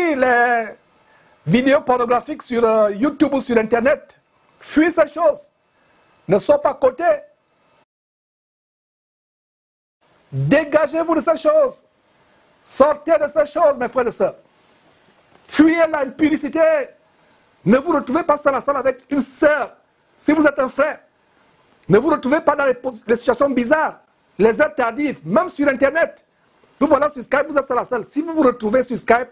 fuyez les vidéos pornographiques sur YouTube ou sur Internet. Fuyez ces choses. Ne soyez pas à côté. Dégagez-vous de ces choses. Sortez de ces choses, mes frères et sœurs. Fuyez l'impudicité. Ne vous retrouvez pas seul à seul avec une sœur. Si vous êtes un frère, ne vous retrouvez pas dans les situations bizarres, les heures tardives, même sur Internet. Vous voilà sur Skype, vous êtes seul à seul. Si vous vous retrouvez sur Skype,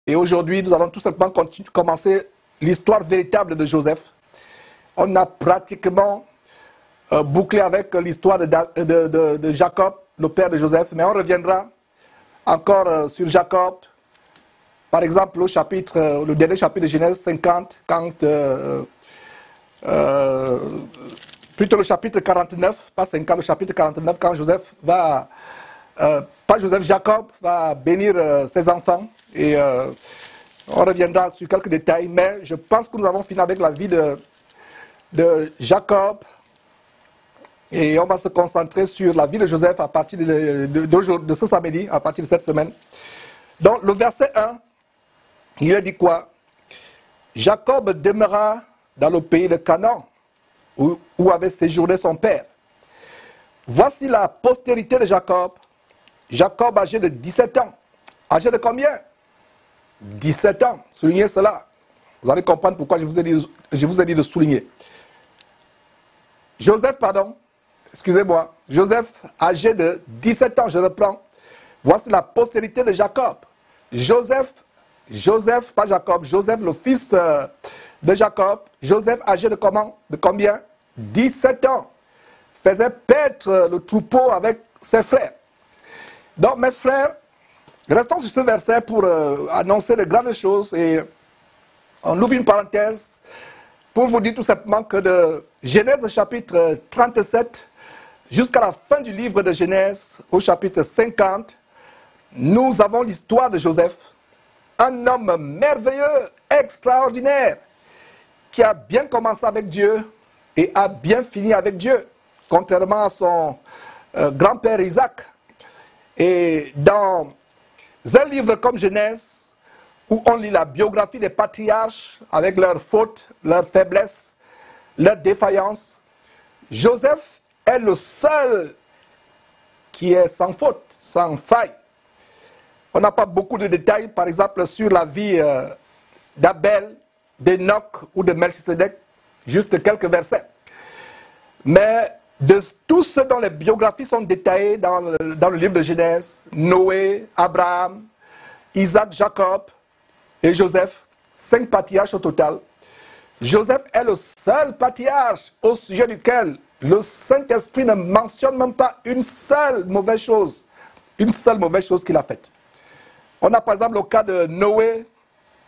et aujourd'hui, nous allons tout simplement commencer l'histoire véritable de Joseph. On a pratiquement bouclé avec l'histoire de Jacob, le père de Joseph, mais on reviendra encore sur Jacob, par exemple le dernier chapitre de Genèse 50, plutôt le chapitre 49, pas 50, le chapitre 49, quand Joseph va, Jacob va bénir ses enfants. Et on reviendra sur quelques détails, mais je pense que nous avons fini avec la vie de Jacob et on va se concentrer sur la vie de Joseph à partir de ce samedi, à partir de cette semaine. Donc le verset 1, il a dit quoi? Jacob demeura dans le pays de Canaan, où avait séjourné son père. Voici la postérité de Jacob. Jacob âgé de 17 ans. Âgé de combien? 17 ans. Soulignez cela. Vous allez comprendre pourquoi je vous ai dit de souligner. Joseph, pardon. Excusez-moi. Joseph, âgé de 17 ans, je reprends. Voici la postérité de Jacob. Joseph, pas Jacob. Joseph, le fils de Jacob. Joseph, âgé de comment? De combien? 17 ans. Faisait paître le troupeau avec ses frères. Donc, mes frères, restons sur ce verset pour annoncer de grandes choses et on ouvre une parenthèse pour vous dire tout simplement que de Genèse chapitre 37 jusqu'à la fin du livre de Genèse au chapitre 50, nous avons l'histoire de Joseph, un homme merveilleux, extraordinaire, qui a bien commencé avec Dieu et a bien fini avec Dieu, contrairement à son grand-père Isaac. Et dans un livre comme Genèse, où on lit la biographie des patriarches avec leurs fautes, leurs faiblesses, leurs défaillances, Joseph est le seul qui est sans faute, sans faille. On n'a pas beaucoup de détails, par exemple, sur la vie d'Abel, d'Enoch ou de Melchisedec, juste quelques versets. Mais de tout ce dont les biographies sont détaillées dans le livre de Genèse, Noé, Abraham, Isaac, Jacob et Joseph, 5 patriarches au total. Joseph est le seul patriarche au sujet duquel le Saint-Esprit ne mentionne même pas une seule mauvaise chose qu'il a faite. On a par exemple le cas de Noé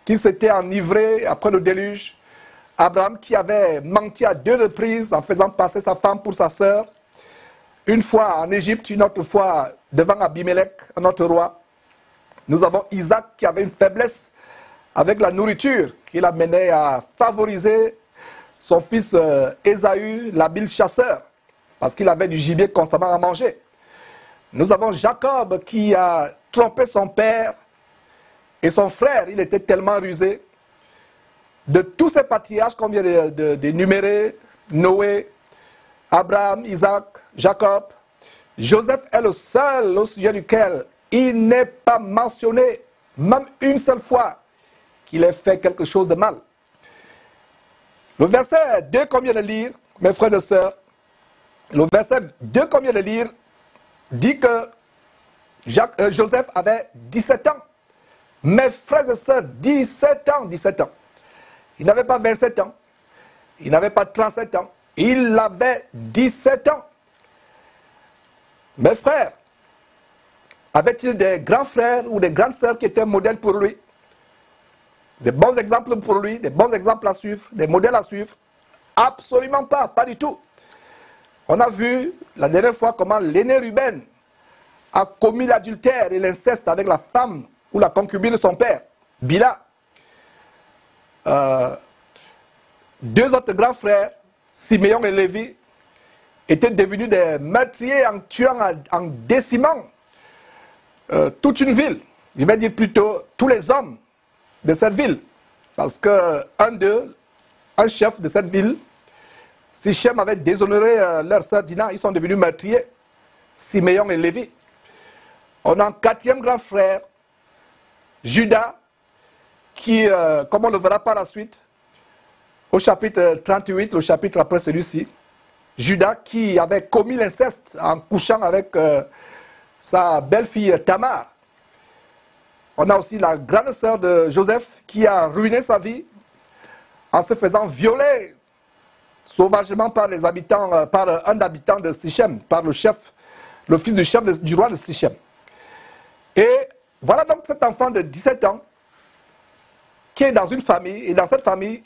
qui s'était enivré après le déluge, Abraham qui avait menti à 2 reprises en faisant passer sa femme pour sa sœur, une fois en Égypte, une autre fois devant Abimelech, un autre roi. Nous avons Isaac qui avait une faiblesse avec la nourriture, qui l'amenait à favoriser son fils Ésaü, l'habile chasseur, parce qu'il avait du gibier constamment à manger. Nous avons Jacob qui a trompé son père et son frère, il était tellement rusé. De tous ces patriarches qu'on vient d'énumérer, Noé, Abraham, Isaac, Jacob, Joseph est le seul au sujet duquel il n'est pas mentionné, même une seule fois, qu'il ait fait quelque chose de mal. Le verset 2 qu'on vient de lire, mes frères et sœurs, le verset 2 qu'on vient de lire dit que Joseph avait 17 ans. Mes frères et sœurs, 17 ans. Il n'avait pas 27 ans. Il n'avait pas 37 ans. Il avait 17 ans. Mes frères, avait-il des grands frères ou des grandes sœurs qui étaient modèles pour lui? des bons exemples pour lui, des bons exemples à suivre, des modèles à suivre? Absolument pas, pas du tout. On a vu la dernière fois comment l'aîné Ruben a commis l'adultère et l'inceste avec la femme ou la concubine de son père, Bila. Deux autres grands frères, Siméon et Lévi, étaient devenus des meurtriers en tuant, en décimant toute une ville. Je vais dire plutôt tous les hommes de cette ville. Parce qu'un d'eux, un chef de cette ville, Sichem avait déshonoré leur sœur Dina, ils sont devenus meurtriers, Siméon et Lévi. On a un quatrième grand frère, Judas, qui, comme on le verra par la suite, au chapitre 38, le chapitre après celui-ci, Judas qui avait commis l'inceste en couchant avec sa belle-fille Tamar. On a aussi la grande sœur de Joseph qui a ruiné sa vie en se faisant violer sauvagement par les habitants, par un habitant de Sichem, par le chef, le fils du chef du roi de Sichem. Et voilà donc cet enfant de 17 ans qui est dans une famille, et dans cette famille,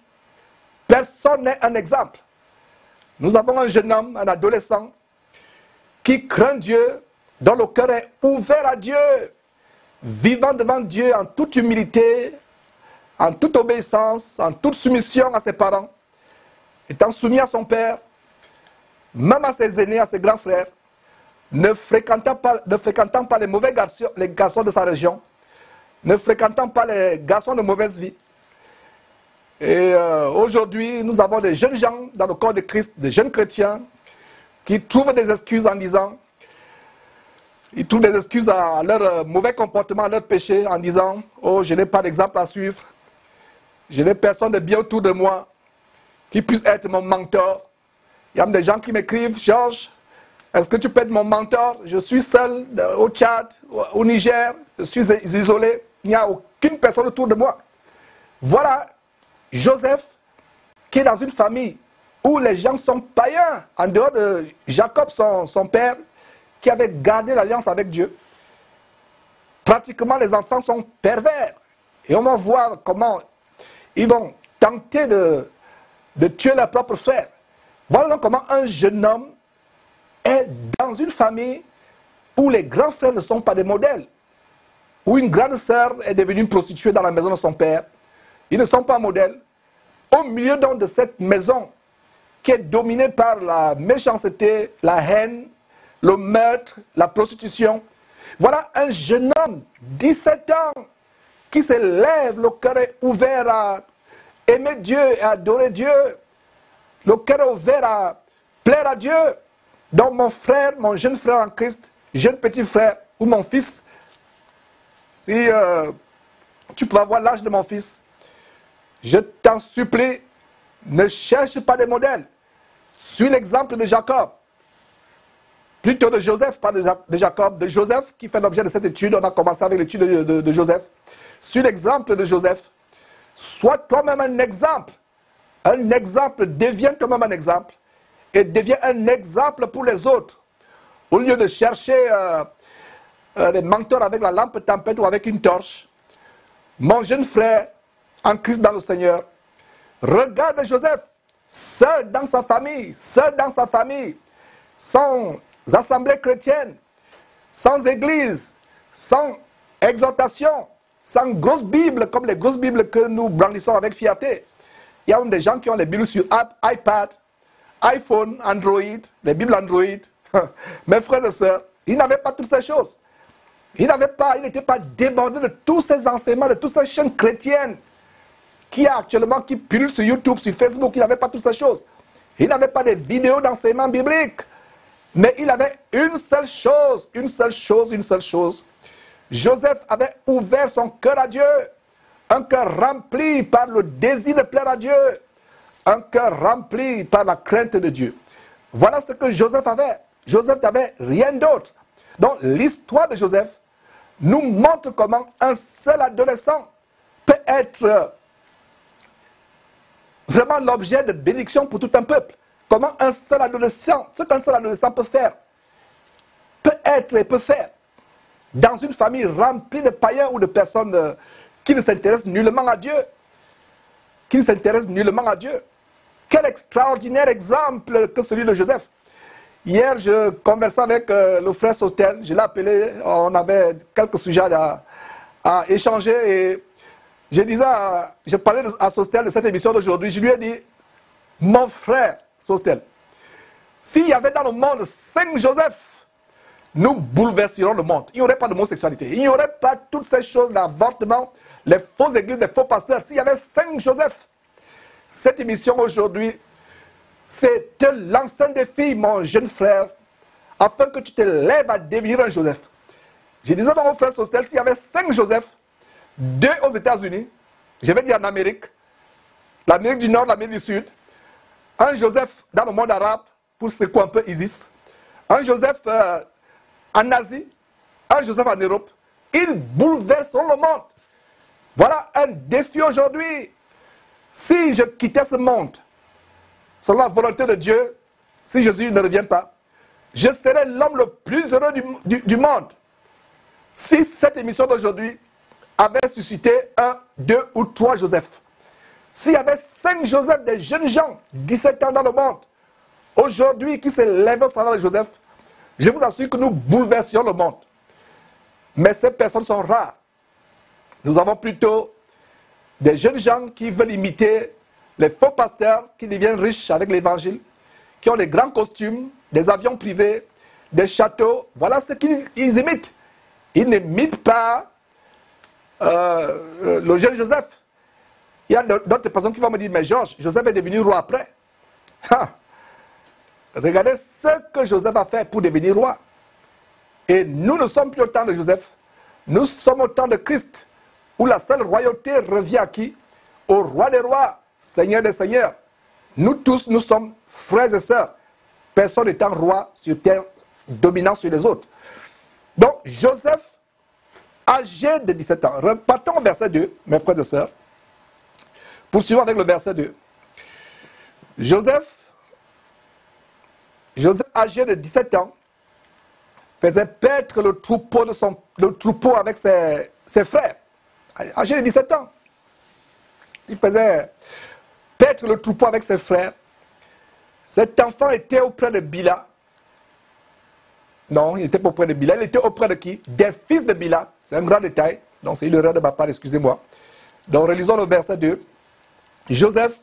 personne n'est un exemple. Nous avons un jeune homme, un adolescent, qui craint Dieu, dont le cœur est ouvert à Dieu, vivant devant Dieu en toute humilité, en toute obéissance, en toute soumission à ses parents, étant soumis à son père, même à ses aînés, à ses grands frères, ne fréquentant pas les mauvais garçons, les garçons de sa région, ne fréquentant pas les garçons de mauvaise vie. Et aujourd'hui, nous avons des jeunes gens dans le corps de Christ, des jeunes chrétiens, qui trouvent des excuses en disant, ils trouvent des excuses à leur mauvais comportement, à leur péché, en disant, oh, je n'ai pas d'exemple à suivre, je n'ai personne de bien autour de moi qui puisse être mon mentor. Il y a des gens qui m'écrivent, Georges, est-ce que tu peux être mon mentor? Je suis seul au Tchad, au Niger, je suis isolé, il n'y a aucune personne autour de moi. Voilà Joseph qui est dans une famille où les gens sont païens, en dehors de Jacob, son père, qui avait gardé l'alliance avec Dieu. Pratiquement les enfants sont pervers. Et on va voir comment ils vont tenter de tuer leur propre frère. Voilà donc comment un jeune homme est dans une famille où les grands frères ne sont pas des modèles, où une grande sœur est devenue une prostituée dans la maison de son père. Ils ne sont pas modèles. Au milieu donc de cette maison qui est dominée par la méchanceté, la haine, le meurtre, la prostitution, voilà un jeune homme, 17 ans, qui se lève, le cœur est ouvert à aimer Dieu et à adorer Dieu. Le cœur est ouvert à plaire à Dieu. Donc mon frère, mon jeune frère en Christ, jeune petit frère, ou mon fils, si tu peux avoir l'âge de mon fils, je t'en supplie, ne cherche pas des modèles. Suis l'exemple de Jacob. Plutôt de Joseph, pas de Jacob, de Joseph qui fait l'objet de cette étude. On a commencé avec l'étude de Joseph. Suis l'exemple de Joseph. Sois toi-même un exemple. Un exemple, deviens toi-même un exemple. Et deviens un exemple pour les autres. Au lieu de chercher des mentors avec la lampe tempête ou avec une torche, mon jeune frère, en Christ dans le Seigneur, regarde Joseph, seul dans sa famille, sans assemblée chrétienne, sans église, sans exhortation, sans grosse Bible, comme les grosses Bibles que nous brandissons avec fierté. Il y a même des gens qui ont les Bibles sur iPad, iPhone, Android, les Bibles Android. Mes frères et sœurs, ils n'avaient pas toutes ces choses. Ils n'étaient pas débordés de tous ces enseignements, de toutes ces chaînes chrétiennes qui pullulent sur YouTube, sur Facebook. Ils n'avaient pas toutes ces choses. Ils n'avaient pas des vidéos d'enseignement biblique. Mais il avait une seule chose. Joseph avait ouvert son cœur à Dieu. Un cœur rempli par le désir de plaire à Dieu. Un cœur rempli par la crainte de Dieu. Voilà ce que Joseph avait. Joseph n'avait rien d'autre. Donc l'histoire de Joseph nous montre comment un seul adolescent peut être vraiment l'objet de bénédiction pour tout un peuple. Comment un seul adolescent, ce qu'un seul adolescent peut faire, peut faire dans une famille remplie de païens ou de personnes qui ne s'intéressent nullement à Dieu. qui ne s'intéresse nullement à Dieu. Quel extraordinaire exemple que celui de Joseph. Hier, je conversais avec le frère Sostel, je l'ai appelé, on avait quelques sujets à échanger et je parlais à Sostel de cette émission d'aujourd'hui, je lui ai dit, mon frère Sostel, s'il y avait dans le monde 5 Joseph, nous bouleverserions le monde. Il n'y aurait pas d'homosexualité, il n'y aurait pas toutes ces choses, l'avortement, les fausses églises, les faux pasteurs. S'il y avait 5 Joseph, cette émission aujourd'hui, c'est te lancer un défi, mon jeune frère, afin que tu te lèves à devenir un Joseph. Je disais dans mon frère Sostel, s'il y avait 5 Joseph, 2 aux États-Unis, je vais dire en Amérique, l'Amérique du Nord, l'Amérique du Sud, un Joseph dans le monde arabe, pour secouer un peu ISIS, un Joseph en Asie, un Joseph en Europe, ils bouleverseront le monde. Voilà un défi aujourd'hui. Si je quittais ce monde, selon la volonté de Dieu, si Jésus ne revient pas, je serais l'homme le plus heureux du monde. Si cette émission d'aujourd'hui avait suscité 1, 2 ou 3 Joseph, s'il y avait 5 Joseph, des jeunes gens, 17 ans dans le monde, aujourd'hui qui se lèvent au salaire de Joseph, je vous assure que nous bouleversions le monde. Mais ces personnes sont rares. Nous avons plutôt des jeunes gens qui veulent imiter les faux pasteurs qui deviennent riches avec l'évangile, qui ont des grands costumes, des avions privés, des châteaux. Voilà ce qu'ils imitent. Ils n'imitent pas le jeune Joseph. Il y a d'autres personnes qui vont me dire, mais Georges, Joseph est devenu roi après. Ha! Regardez ce que Joseph a fait pour devenir roi. Et nous ne sommes plus au temps de Joseph. Nous sommes au temps de Christ, où la seule royauté revient à qui? Au roi des rois, Seigneur des seigneurs. Nous tous, nous sommes frères et sœurs. Personne n'étant roi sur terre, dominant sur les autres. Donc, Joseph, âgé de 17 ans. Repartons au verset 2, mes frères et sœurs. Poursuivons avec le verset 2. Joseph, âgé de 17 ans, faisait paître le troupeau avec ses frères. Âgé de 17 ans. Il faisait paître le troupeau avec ses frères. Cet enfant était auprès de Bila. Non, il n'était pas auprès de Bila. Il était auprès de qui? Des fils de Bila. C'est un grand détail. Donc c'est une erreur de ma part, excusez-moi. Donc relisons le verset 2. Joseph,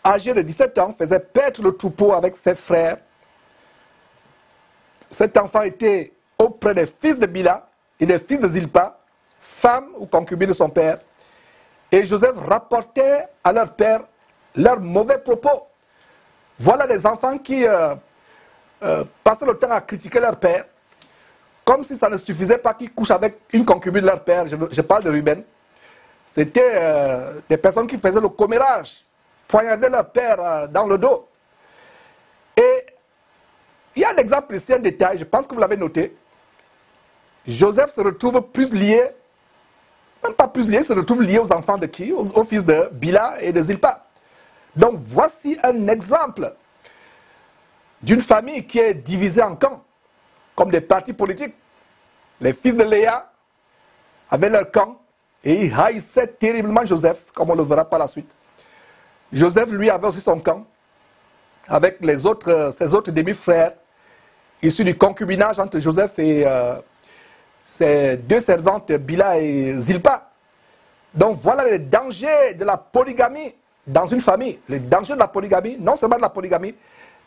âgé de 17 ans, faisait paître le troupeau avec ses frères. Cet enfant était auprès des fils de Bila et des fils de Zilpa, femme ou concubine de son père. Et Joseph rapportait à leur père leurs mauvais propos. Voilà des enfants qui passaient le temps à critiquer leur père, comme si ça ne suffisait pas qu'ils couchent avec une concubine de leur père. Je parle de Ruben. C'était des personnes qui faisaient le commérage, poignardaient leur père dans le dos. Et il y a un exemple ici, un détail, je pense que vous l'avez noté. Joseph se retrouve plus lié, même pas plus lié, se retrouve lié aux enfants de qui? Aux fils de Bila et de Zilpa. Donc voici un exemple d'une famille qui est divisée en camps, comme des partis politiques. Les fils de Léa avaient leur camp et ils haïssaient terriblement Joseph, comme on le verra par la suite. Joseph, lui, avait aussi son camp, avec ses autres demi-frères, issus du concubinage entre Joseph et ses 2 servantes, Bila et Zilpa. Donc voilà les dangers de la polygamie dans une famille. Les dangers de la polygamie, non seulement de la polygamie,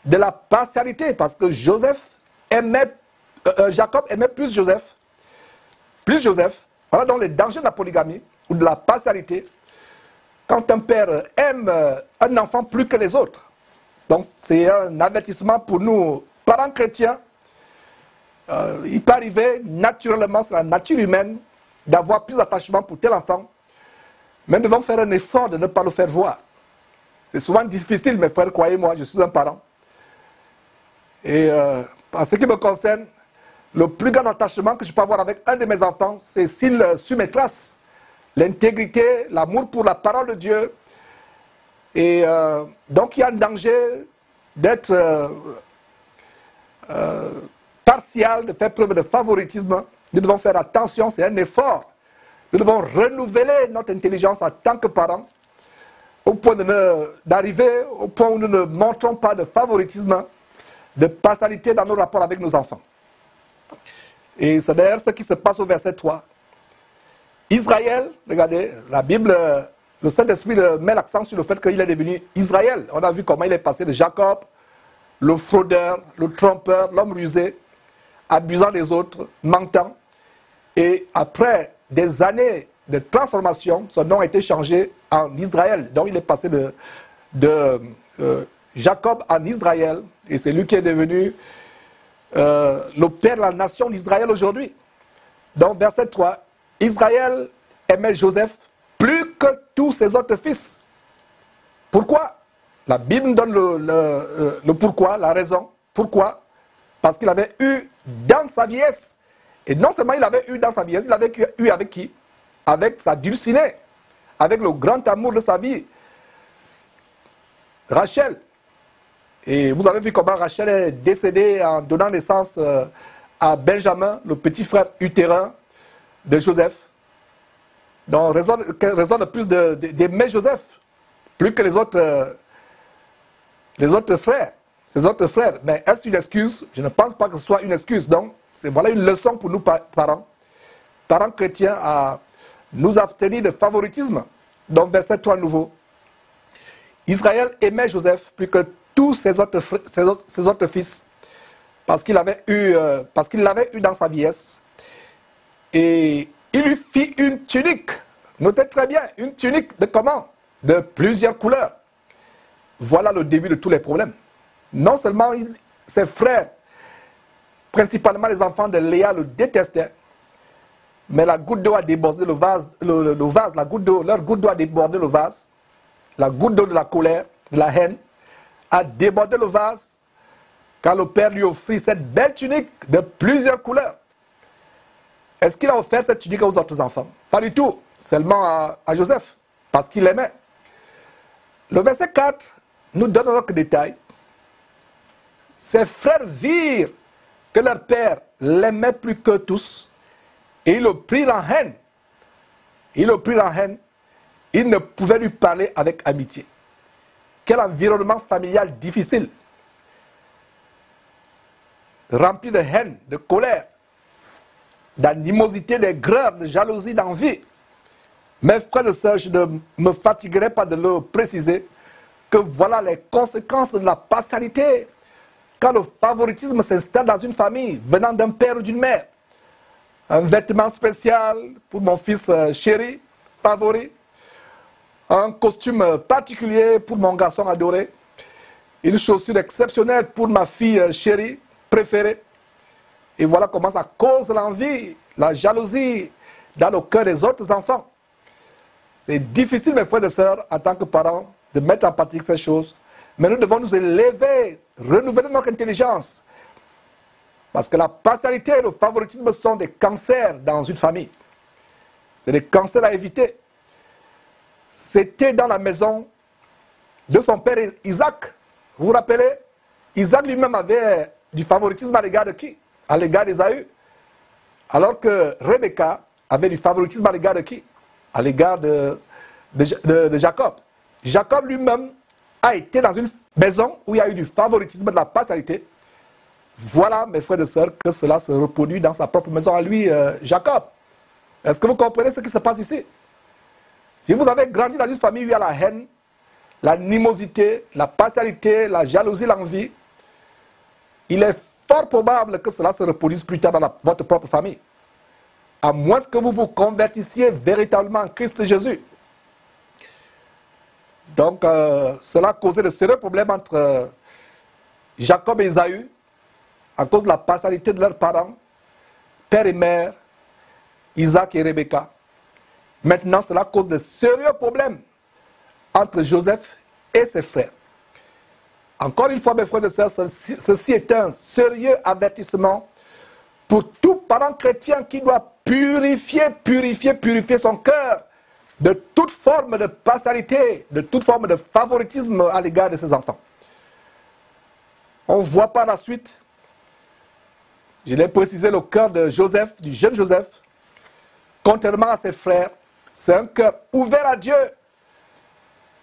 de la partialité, parce que Jacob aimait plus Joseph. Voilà donc les dangers de la polygamie ou de la partialité. Quand un père aime un enfant plus que les autres. Donc c'est un avertissement pour nous, parents chrétiens. Il peut arriver naturellement, c'est la nature humaine, d'avoir plus d'attachement pour tel enfant. Mais nous devons faire un effort de ne pas le faire voir. C'est souvent difficile, mes frères, croyez-moi, je suis un parent. Et en ce qui me concerne, le plus grand attachement que je peux avoir avec un de mes enfants, c'est s'il suit mes traces. L'intégrité, l'amour pour la parole de Dieu. Et donc il y a un danger d'être partial, de faire preuve de favoritisme. Nous devons faire attention, c'est un effort. Nous devons renouveler notre intelligence en tant que parents au point d'arriver au point où nous ne montrons pas de favoritisme, de partialité dans nos rapports avec nos enfants. Et c'est d'ailleurs ce qui se passe au verset 3. Israël, regardez, la Bible, le Saint-Esprit met l'accent sur le fait qu'il est devenu Israël. On a vu comment il est passé de Jacob, le fraudeur, le trompeur, l'homme rusé, abusant des autres, mentant. Et après des années de transformation, son nom a été changé en Israël. Donc il est passé de Jacob en Israël. Et c'est lui qui est devenu le père de la nation d'Israël aujourd'hui. Donc verset 3, Israël aimait Joseph plus que tous ses autres fils. Pourquoi? La Bible nous donne le pourquoi, la raison. Pourquoi? Parce qu'il avait eu dans sa vieillesse. Et non seulement il avait eu dans sa vieillesse, il avait eu avec qui? Avec sa dulcinée, avec le grand amour de sa vie, Rachel. Et vous avez vu comment Rachel est décédée en donnant naissance à Benjamin, le petit frère utérin de Joseph. Donc raison de plus d'aimer Joseph, plus que les autres frères, ses autres frères. Mais est-ce une excuse? Je ne pense pas que ce soit une excuse. Donc voilà une leçon pour nous parents chrétiens, à nous abstenir de favoritisme. Donc verset 3 nouveau. Israël aimait Joseph plus que tous ses autres fils, parce qu'il l'avait eu dans sa vieillesse. Et il lui fit une tunique. Notez très bien, une tunique de comment? De plusieurs couleurs. Voilà le début de tous les problèmes. Non seulement ses frères, principalement les enfants de Léa, le détestaient, mais la goutte d'eau a débordé le vase, leur goutte d'eau a débordé le vase, la goutte d'eau de la colère, de la haine, a débordé le vase quand le père lui offrit cette belle tunique de plusieurs couleurs. Est-ce qu'il a offert cette tunique aux autres enfants? Pas du tout, seulement à Joseph, parce qu'il l'aimait. Le verset 4 nous donne un autre détail. Ses frères virent que leur père l'aimait plus que tous, et ils le prirent en haine. Ils le prirent en haine. Ils ne pouvaient lui parler avec amitié. Quel environnement familial difficile, rempli de haine, de colère, d'animosité, d'aigreur, de jalousie, d'envie. Mes frères et sœurs, je ne me fatiguerai pas de le préciser, que voilà les conséquences de la partialité quand le favoritisme s'installe dans une famille venant d'un père ou d'une mère. Un vêtement spécial pour mon fils chéri, favori, un costume particulier pour mon garçon adoré, une chaussure exceptionnelle pour ma fille chérie, préférée. Et voilà comment ça cause l'envie, la jalousie dans le cœur des autres enfants. C'est difficile, mes frères et sœurs, en tant que parents, de mettre en pratique ces choses. Mais nous devons nous élever, renouveler notre intelligence. Parce que la partialité et le favoritisme sont des cancers dans une famille. C'est des cancers à éviter. C'était dans la maison de son père Isaac. Vous vous rappelez? Isaac lui-même avait du favoritisme à l'égard de qui? À l'égard d'Ésaü. Alors que Rebecca avait du favoritisme à l'égard de qui? À l'égard de Jacob. Jacob lui-même a été dans une maison où il y a eu du favoritisme, de la partialité. Voilà, mes frères et sœurs, que cela se reproduit dans sa propre maison à lui, Jacob. Est-ce que vous comprenez ce qui se passe ici? Si vous avez grandi dans une famille où il y a la haine, l'animosité, la partialité, la jalousie, l'envie, il est fort probable que cela se reproduise plus tard dans votre propre famille. À moins que vous vous convertissiez véritablement en Christ Jésus. Donc, cela a causé de sérieux problèmes entre Jacob et Ésaü, à cause de la partialité de leurs parents, père et mère, Isaac et Rebecca. Maintenant, cela cause de sérieux problèmes entre Joseph et ses frères. Encore une fois, mes frères et sœurs, ceci est un sérieux avertissement pour tout parent chrétien qui doit purifier son cœur de toute forme de partialité, de toute forme de favoritisme à l'égard de ses enfants. On voit par la suite, je l'ai précisé, le cœur de Joseph, du jeune Joseph, contrairement à ses frères, c'est un cœur ouvert à Dieu.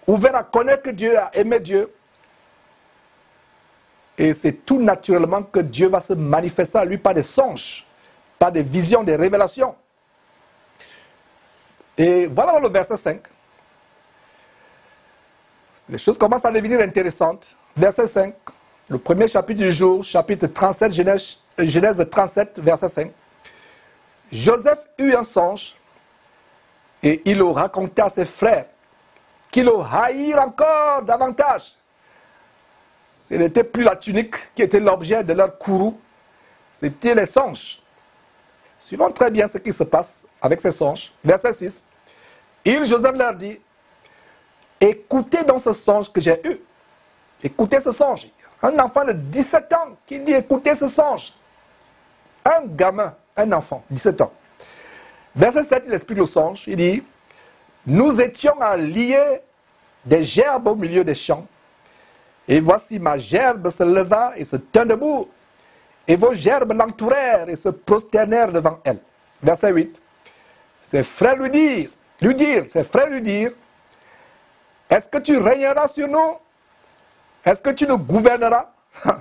ouvert à connaître Dieu, à aimer Dieu. Et c'est tout naturellement que Dieu va se manifester à lui par des songes, par des visions, des révélations. Et voilà le verset 5. Les choses commencent à devenir intéressantes. Verset 5, le premier chapitre du jour, chapitre 37, Genèse 37, verset 5. Joseph eut un songe et il le raconta à ses frères qui le haïrent encore davantage. Ce n'était plus la tunique qui était l'objet de leur courroux, c'était les songes. Suivons très bien ce qui se passe avec ces songes. Verset 6. Joseph leur dit, écoutez donc ce songe que j'ai eu. Écoutez ce songe. Un enfant de 17 ans qui dit écoutez ce songe. Un gamin, un enfant, 17 ans. Verset 7, il explique le songe. Il dit, nous étions à lier des gerbes au milieu des champs. Et voici ma gerbe se leva et se tint debout. Et vos gerbes l'entourèrent et se prosternèrent devant elle. Verset 8. Ses frères lui dirent, est-ce que tu régneras sur nous? Est-ce que tu nous gouverneras?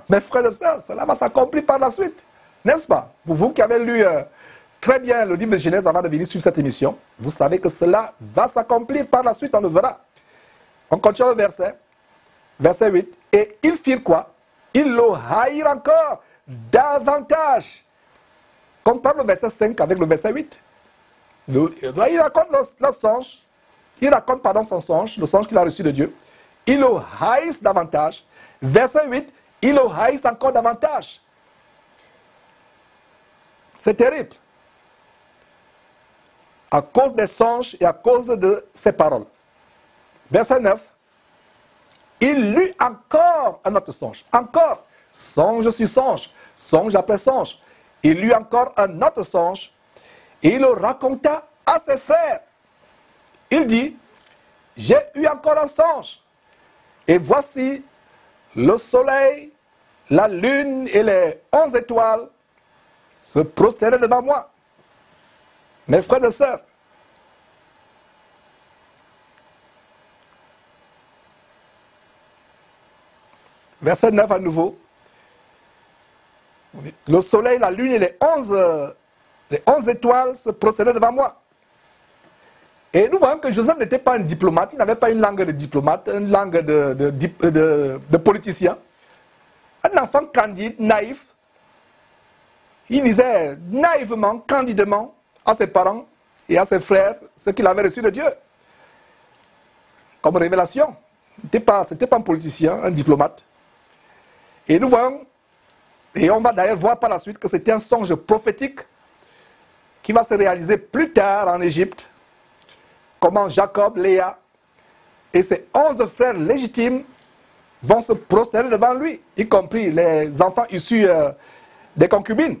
Mes frères et sœurs, cela va s'accomplir par la suite. N'est-ce pas? Pour vous qui avez lu très bien le livre de Genèse avant de venir suivre cette émission, vous savez que cela va s'accomplir par la suite, on le verra. On continue le verset. Verset 8. Et ils firent quoi? Ils le haïrent encore davantage. Compare le verset 5 avec le verset 8. Il raconte le songe. Il raconte, son songe, le songe qu'il a reçu de Dieu. Ils le haïssent davantage. Verset 8. Ils le haïssent encore davantage. C'est terrible. À cause des songes et à cause de ses paroles. Verset 9. Il lut encore un autre songe. Encore. Songe sur songe. Songe après songe. Il lut encore un autre songe. Et il le raconta à ses frères. Il dit, j'ai eu encore un songe. Et voici le soleil, la lune et les 11 étoiles se prosternaient devant moi. Mes frères et sœurs, verset 9 à nouveau. Le soleil, la lune et les 11 étoiles se prosternaient devant moi. Et nous voyons que Joseph n'était pas un diplomate, il n'avait pas une langue de diplomate, une langue de politicien. Un enfant candide, naïf. Il disait naïvement, candidement à ses parents et à ses frères ce qu'il avait reçu de Dieu. Comme révélation. Ce n'était pas un politicien, un diplomate. Et nous voyons, et on va d'ailleurs voir par la suite que c'était un songe prophétique qui va se réaliser plus tard en Égypte. Comment Jacob, Léa et ses 11 frères légitimes vont se prosterner devant lui, y compris les enfants issus des concubines.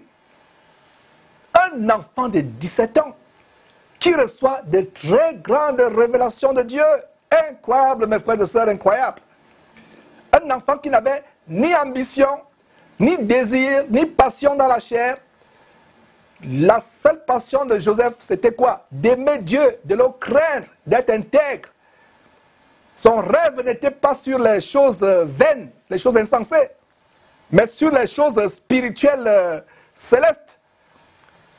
Un enfant de 17 ans qui reçoit de très grandes révélations de Dieu. Incroyable, mes frères et sœurs, incroyable. Un enfant qui n'avait ni ambition, ni désir, ni passion dans la chair. La seule passion de Joseph, c'était quoi? D'aimer Dieu, de le craindre, d'être intègre. Son rêve n'était pas sur les choses vaines, les choses insensées, mais sur les choses spirituelles célestes.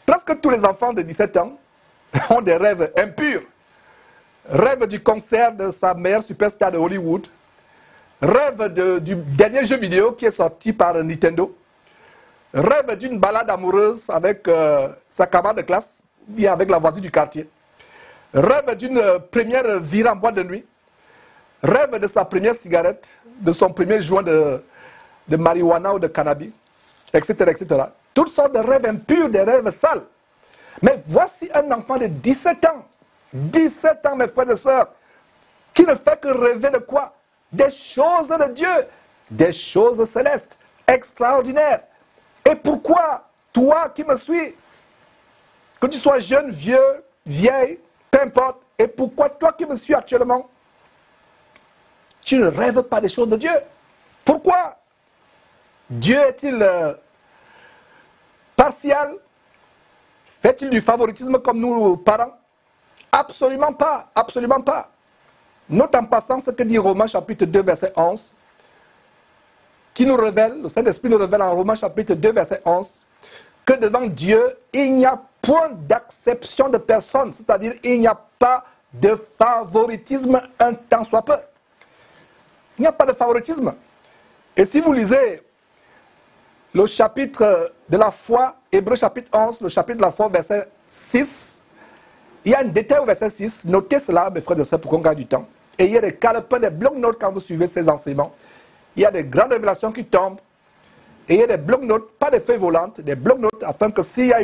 Presque tous les enfants de 17 ans ont des rêves impurs. Rêve du concert de sa meilleure superstar de Hollywood. Rêve du dernier jeu vidéo qui est sorti par Nintendo. Rêve d'une balade amoureuse avec sa camarade de classe, ou bien avec la voisine du quartier. Rêve d'une première virée en boîte de nuit. Rêve de sa première cigarette, de son premier joint de marijuana ou de cannabis, etc., etc. Toutes sortes de rêves impurs, des rêves sales. Mais voici un enfant de 17 ans. 17 ans, mes frères et sœurs, qui ne fait que rêver de quoi? Des choses de Dieu, des choses célestes, extraordinaires. Et pourquoi, toi qui me suis, que tu sois jeune, vieux, vieille, peu importe, et pourquoi toi qui me suis actuellement, tu ne rêves pas des choses de Dieu? Pourquoi? Dieu est-il partial? Fait-il du favoritisme comme nous, parents? Absolument pas, absolument pas. note en passant ce que dit Romains chapitre 2, verset 11, qui nous révèle, le Saint-Esprit nous révèle en Romains chapitre 2, verset 11, que devant Dieu, il n'y a point d'acception de personne, c'est-à-dire il n'y a pas de favoritisme un tant soit peu. Il n'y a pas de favoritisme. Et si vous lisez le chapitre de la foi, Hébreux chapitre 11, le chapitre de la foi, verset 6, il y a un détail au verset 6, notez cela, mes frères et sœurs, pour qu'on gagne du temps. Et il y a des calepins, des blocs-notes quand vous suivez ces enseignements. Il y a des grandes révélations qui tombent. Et il y a des blocs-notes, pas des feuilles volantes, des blocs-notes, afin que s'il y a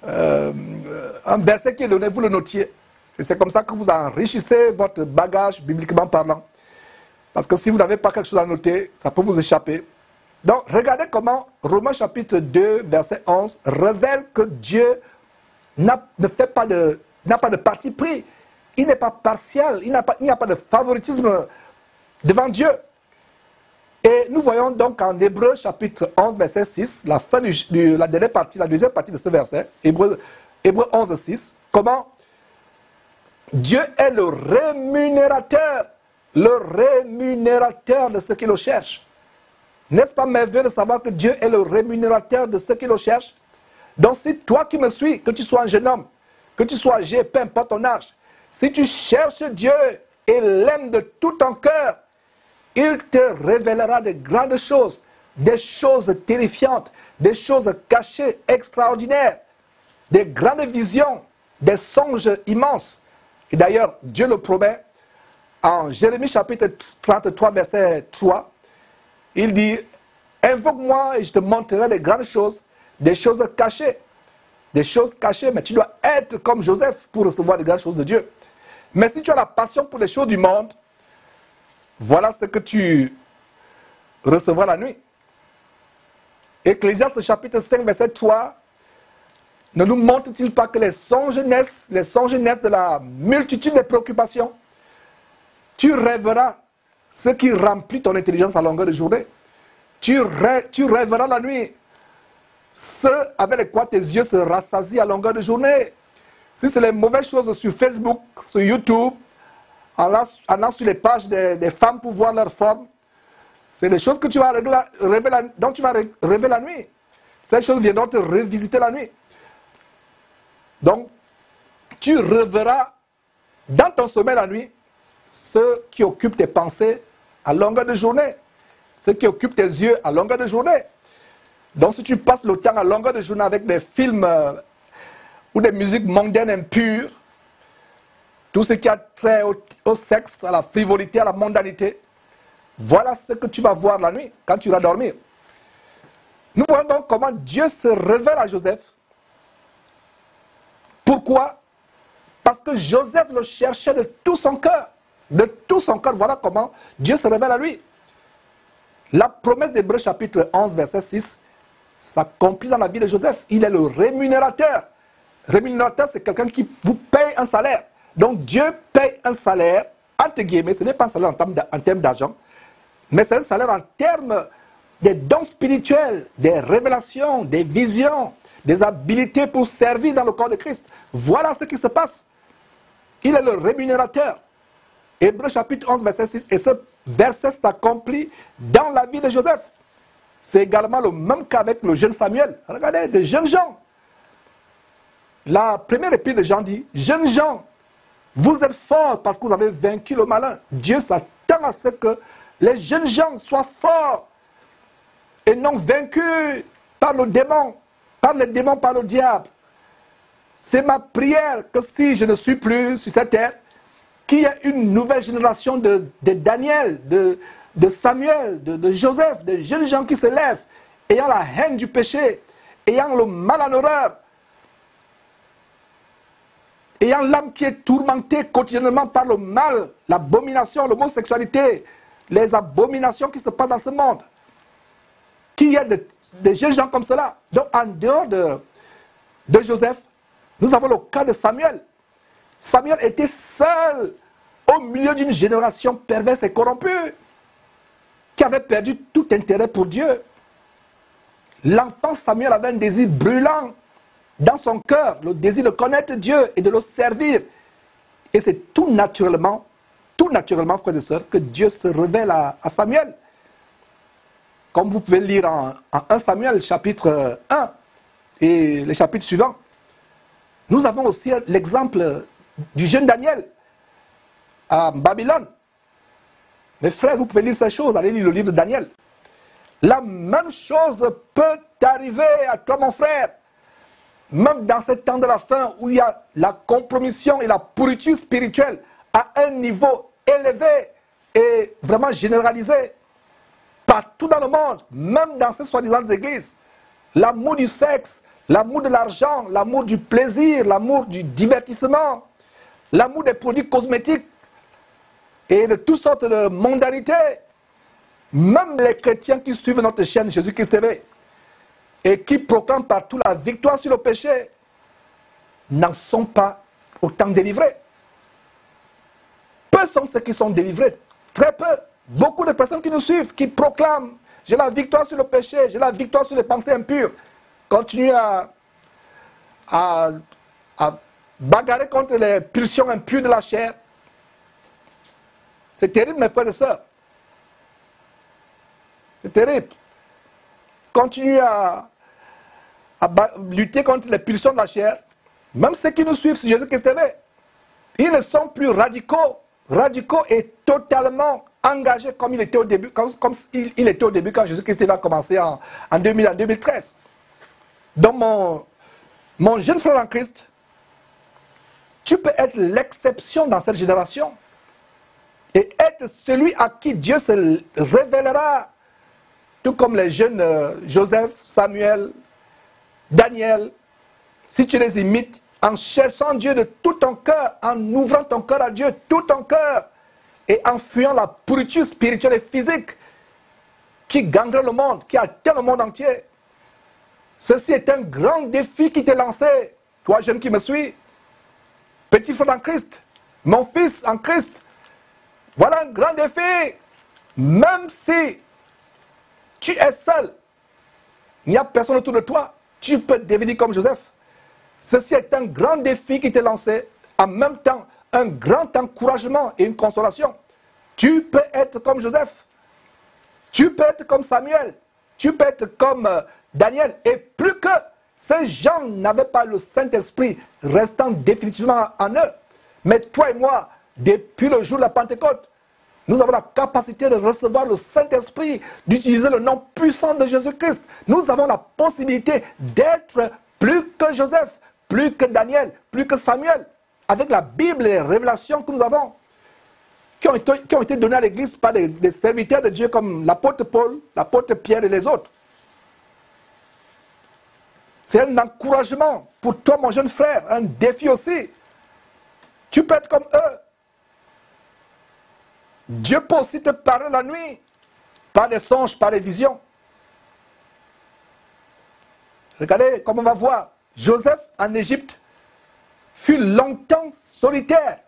un verset qui est donné, vous le notiez. Et c'est comme ça que vous enrichissez votre bagage, bibliquement parlant. Parce que si vous n'avez pas quelque chose à noter, ça peut vous échapper. Donc, regardez comment Romains chapitre 2, verset 11, révèle que Dieu n'a pas de parti pris. Il n'est pas partial, il n'y a pas de favoritisme devant Dieu. Et nous voyons donc en Hébreux chapitre 11, verset 6, la fin la dernière partie, la deuxième partie de ce verset, Hébreux 11, 6, comment Dieu est le rémunérateur de ceux qui le cherchent. N'est-ce pas merveilleux de savoir que Dieu est le rémunérateur de ceux qui le cherchent? Donc si toi qui me suis, que tu sois un jeune homme, que tu sois âgé, peu importe ton âge, si tu cherches Dieu et l'aimes de tout ton cœur, il te révélera de grandes choses, des choses terrifiantes, des choses cachées, extraordinaires, des grandes visions, des songes immenses. Et d'ailleurs, Dieu le promet en Jérémie chapitre 33, verset 3. Il dit, invoque-moi et je te montrerai des grandes choses, des choses cachées. Des choses cachées, mais tu dois être comme Joseph pour recevoir des grandes choses de Dieu. Mais si tu as la passion pour les choses du monde, voilà ce que tu recevras la nuit. Ecclésiaste chapitre 5, verset 3, ne nous montre-t-il pas que les songes naissent de la multitude des préoccupations? Tu rêveras ce qui remplit ton intelligence à longueur de journée. Tu rêveras la nuit ce avec quoi tes yeux se rassasient à longueur de journée. Si c'est les mauvaises choses sur Facebook, sur YouTube, en allant sur les pages des femmes pour voir leur forme, c'est des choses que tu vas dont tu vas rêver la nuit. Ces choses viendront te revisiter la nuit. Donc, tu rêveras dans ton sommeil la nuit ce qui occupe tes pensées à longueur de journée, ce qui occupe tes yeux à longueur de journée. Donc, si tu passes le temps à longueur de journée avec des films ou des musiques mondaines impures, tout ce qui a trait au sexe, à la frivolité, à la mondanité, voilà ce que tu vas voir la nuit quand tu vas dormir. Nous voyons donc comment Dieu se révèle à Joseph. Pourquoi? Parce que Joseph le cherchait de tout son cœur. De tout son cœur, voilà comment Dieu se révèle à lui. La promesse d'Hébreux chapitre 11, verset 6, s'accomplit dans la vie de Joseph. Il est le rémunérateur. Rémunérateur, c'est quelqu'un qui vous paye un salaire. Donc Dieu paye un salaire, entre guillemets, ce n'est pas un salaire en termes d'argent, mais c'est un salaire en termes des dons spirituels, des révélations, des visions, des habilités pour servir dans le corps de Christ. Voilà ce qui se passe. Il est le rémunérateur. Hébreux chapitre 11, verset 6, et ce verset s'accomplit dans la vie de Joseph. C'est également le même cas avec le jeune Samuel. Regardez, des jeunes gens. La première épître de Jean dit, jeunes gens, vous êtes forts parce que vous avez vaincu le malin. Dieu s'attend à ce que les jeunes gens soient forts et non vaincus par le démon, par le diable. C'est ma prière que si je ne suis plus sur cette terre, qu'il y ait une nouvelle génération de Daniel, de Samuel, de Joseph, de jeunes gens qui se lèvent, ayant la haine du péché, ayant le mal en horreur, ayant l'âme qui est tourmentée quotidiennement par le mal, l'abomination, l'homosexualité, les abominations qui se passent dans ce monde. Qu'il y ait des jeunes gens comme cela. Donc en dehors de Joseph, nous avons le cas de Samuel. Samuel était seul au milieu d'une génération perverse et corrompue, qui avait perdu tout intérêt pour Dieu. L'enfant Samuel avait un désir brûlant dans son cœur, le désir de connaître Dieu et de le servir. Et c'est tout naturellement tout naturellement, frères et sœurs, que Dieu se révèle à Samuel. Comme vous pouvez lire en 1 Samuel, chapitre 1, et les chapitres suivants. Nous avons aussi l'exemple du jeune Daniel à Babylone. Mes frères, vous pouvez lire ces choses, allez lire le livre de Daniel. La même chose peut arriver à toi, mon frère. Même dans ce temps de la fin où il y a la compromission et la pourriture spirituelle à un niveau élevé et vraiment généralisé, partout dans le monde, même dans ces soi-disant églises, l'amour du sexe, l'amour de l'argent, l'amour du plaisir, l'amour du divertissement, l'amour des produits cosmétiques et de toutes sortes de mondanités, même les chrétiens qui suivent notre chaîne Jésus-Christ TV et qui proclament partout la victoire sur le péché, n'en sont pas autant délivrés. Peu sont ceux qui sont délivrés, très peu. Beaucoup de personnes qui nous suivent, qui proclament « j'ai la victoire sur le péché, j'ai la victoire sur les pensées impures », continuent à bagarrer contre les pulsions impures de la chair. C'est terrible, mes frères et sœurs. C'est terrible. Continuent à lutter contre les pulsions de la chair. Même ceux qui nous suivent sur Jésus-Christ TV, ils ne sont plus radicaux et totalement engagés comme il était au début, comme il était au début quand Jésus-Christ a commencé en 2013. Donc mon jeune frère en Christ, tu peux être l'exception dans cette génération et être celui à qui Dieu se révélera, tout comme les jeunes Joseph, Samuel, Daniel. Si tu les imites en cherchant Dieu de tout ton cœur, en ouvrant ton cœur à Dieu, tout ton cœur, et en fuyant la pourriture spirituelle et physique qui gangrène le monde, qui atteint le monde entier. Ceci est un grand défi qui t'est lancé, toi jeune qui me suis, petit frère en Christ, mon fils en Christ. Voilà un grand défi. Même si tu es seul, il n'y a personne autour de toi, tu peux devenir comme Joseph. Ceci est un grand défi qui t'est lancé, en même temps un grand encouragement et une consolation. Tu peux être comme Joseph, tu peux être comme Samuel, tu peux être comme Daniel, et plus que ces gens n'avaient pas le Saint-Esprit restant définitivement en eux. Mais toi et moi, depuis le jour de la Pentecôte, nous avons la capacité de recevoir le Saint-Esprit, d'utiliser le nom puissant de Jésus-Christ. Nous avons la possibilité d'être plus que Joseph, plus que Daniel, plus que Samuel, avec la Bible et les révélations que nous avons, qui ont été données à l'Église par des serviteurs de Dieu comme l'apôtre Paul, l'apôtre Pierre et les autres. C'est un encouragement pour toi, mon jeune frère, un défi aussi. Tu peux être comme eux. Dieu peut aussi te parler la nuit, par des songes, par des visions. Regardez comme on va voir. Joseph en Égypte fut longtemps solitaire,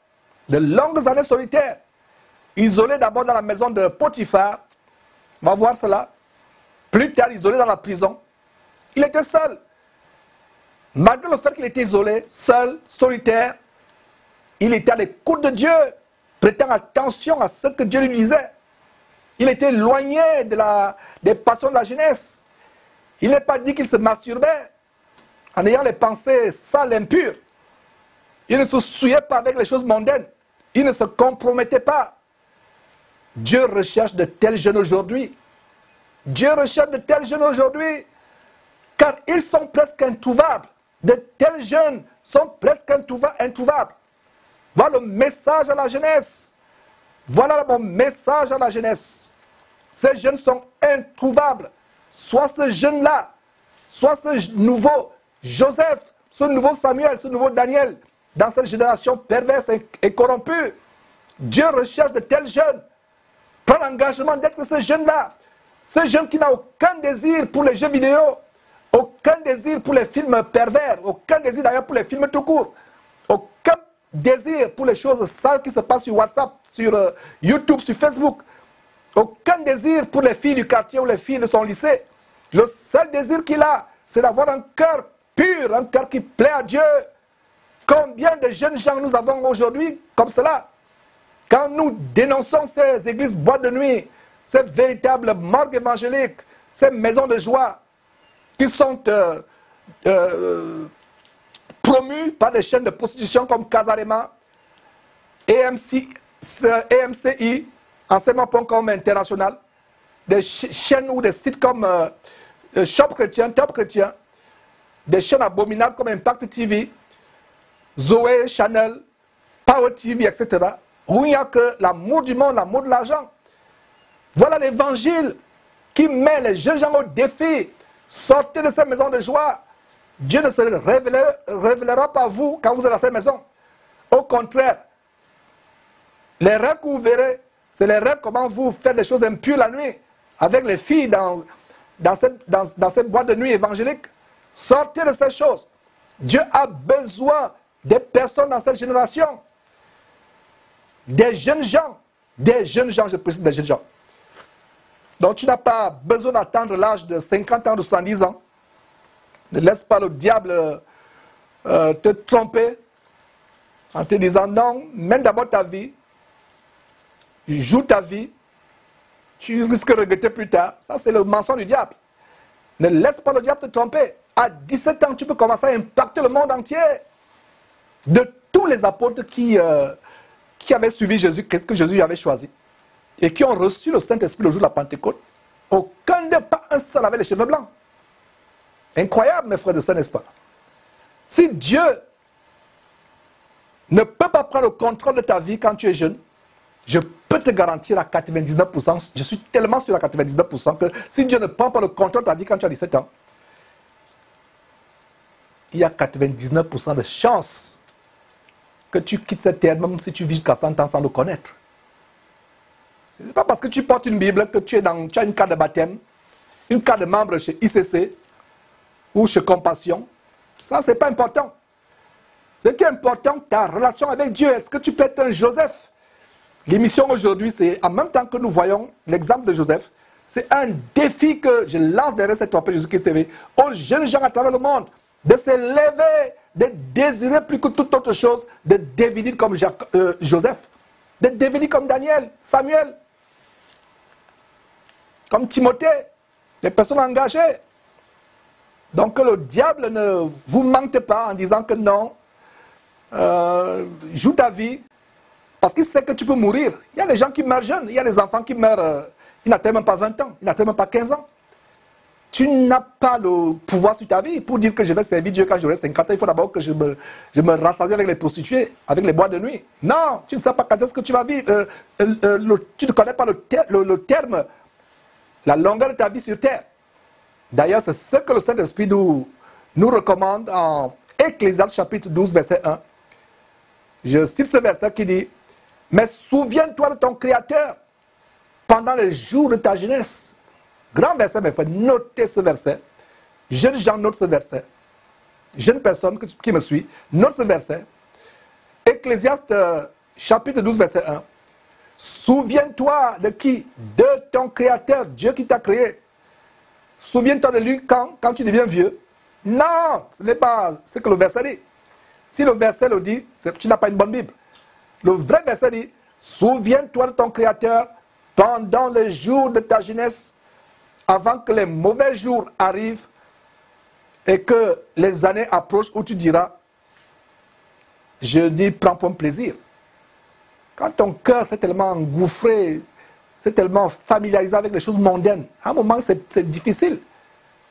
de longues années solitaire, isolé d'abord dans la maison de Potiphar. On va voir cela. Plus tard, isolé dans la prison. Il était seul. Malgré le fait qu'il était isolé, seul, solitaire, il était à l'écoute de Dieu, prêtant attention à ce que Dieu lui disait. Il était éloigné des passions de la jeunesse. Il n'est pas dit qu'il se masturbait en ayant les pensées sales, impures. Il ne se souillait pas avec les choses mondaines. Il ne se compromettait pas. Dieu recherche de tels jeunes aujourd'hui. Dieu recherche de tels jeunes aujourd'hui, car ils sont presque introuvables. De tels jeunes sont presque introuvables. Voilà le message à la jeunesse. Voilà mon message à la jeunesse. Ces jeunes sont introuvables. Soit ce jeune-là, soit ce nouveau Joseph, ce nouveau Samuel, ce nouveau Daniel, dans cette génération perverse et corrompue. Dieu recherche de tels jeunes. Prends l'engagement d'être ce jeune-là. Ce jeune qui n'a aucun désir pour les jeux vidéo, aucun désir pour les films pervers, aucun désir d'ailleurs pour les films tout court, aucun désir pour les choses sales qui se passent sur WhatsApp, sur YouTube, sur Facebook, aucun désir pour les filles du quartier ou les filles de son lycée. Le seul désir qu'il a, c'est d'avoir un cœur pur, un cœur qui plaît à Dieu. Combien de jeunes gens nous avons aujourd'hui comme cela? Quand nous dénonçons ces églises boîtes de nuit, ces véritables morgues évangéliques, ces maisons de joie qui sont promues par des chaînes de prostitution comme Casarema, EMCI, Enseignement.com International, des chaînes ou des sites comme Shop Chrétien, Top Chrétien, des chaînes abominables comme Impact TV, Zoé, Channel, Power TV, etc., où il n'y a que l'amour du monde, l'amour de l'argent. Voilà l'évangile qui met les jeunes gens au défi. Sortez de ces maisons de joie. Dieu ne se révélera pas à vous quand vous êtes dans cette maison. Au contraire, les rêves que vous verrez, c'est les rêves comment vous faites des choses impures la nuit, avec les filles dans cette boîte de nuit évangélique. Sortez de ces choses. Dieu a besoin des personnes dans cette génération. Des jeunes gens, je précise des jeunes gens. Donc tu n'as pas besoin d'attendre l'âge de 50 ans, de 70 ans. Ne laisse pas le diable te tromper en te disant non, mène d'abord ta vie, joue ta vie, tu risques de regretter plus tard. Ça c'est le mensonge du diable. Ne laisse pas le diable te tromper. À 17 ans, tu peux commencer à impacter le monde entier. De tous les apôtres qui avaient suivi Jésus, qu'est-ce que Jésus avait choisi, et qui ont reçu le Saint-Esprit le jour de la Pentecôte, aucun d'eux, pas un seul, avait les cheveux blancs. Incroyable, mes frères et sœurs, n'est-ce pas? Si Dieu ne peut pas prendre le contrôle de ta vie quand tu es jeune, je peux te garantir à 99%, je suis tellement sûr à 99% que si Dieu ne prend pas le contrôle de ta vie quand tu as 17 ans, il y a 99% de chances que tu quittes cette terre, même si tu vis jusqu'à 100 ans sans le connaître. Ce n'est pas parce que tu portes une Bible que tu as une carte de baptême, une carte de membre chez ICC ou chez Compassion. Ça, ce n'est pas important. Ce qui est important, ta relation avec Dieu. Est-ce que tu peux être un Joseph? L'émission aujourd'hui, c'est en même temps que nous voyons l'exemple de Joseph, c'est un défi que je lance derrière cette tempête Jésus-Christ TV aux jeunes gens à travers le monde de se lever, de désirer plus que toute autre chose, de devenir comme Joseph, de devenir comme Daniel, Samuel, comme Timothée, des personnes engagées. Donc que le diable ne vous mente pas en disant que non, joue ta vie, parce qu'il sait que tu peux mourir. Il y a des gens qui meurent jeunes, il y a des enfants qui meurent, ils n'atteignent même pas 20 ans, ils n'atteignent même pas 15 ans. Tu n'as pas le pouvoir sur ta vie pour dire que je vais servir Dieu quand j'aurai 50 ans. Il faut d'abord que je me rassasie avec les prostituées, avec les boîtes de nuit. Non, tu ne sais pas quand est-ce que tu vas vivre. Tu ne connais pas le terme, la longueur de ta vie sur terre. D'ailleurs, c'est ce que le Saint-Esprit nous recommande en Ecclésiaste chapitre 12, verset 1. Je cite ce verset qui dit « Mais souviens-toi de ton Créateur pendant les jours de ta jeunesse. » Grand verset, mes frères, notez ce verset. Jeunes gens, notent ce verset. Jeune personne qui me suit, note ce verset. Ecclésiaste chapitre 12, verset 1. Souviens-toi de qui? De ton Créateur, Dieu qui t'a créé. Souviens-toi de lui quand tu deviens vieux. Non, ce n'est pas ce que le verset dit. Si le verset le dit, tu n'as pas une bonne Bible. Le vrai verset dit, souviens-toi de ton Créateur pendant les jours de ta jeunesse, avant que les mauvais jours arrivent et que les années approchent où tu diras, je dis, prends pour un plaisir. Quand ton cœur s'est tellement engouffré, c'est tellement familiarisé avec les choses mondaines, à un moment c'est difficile.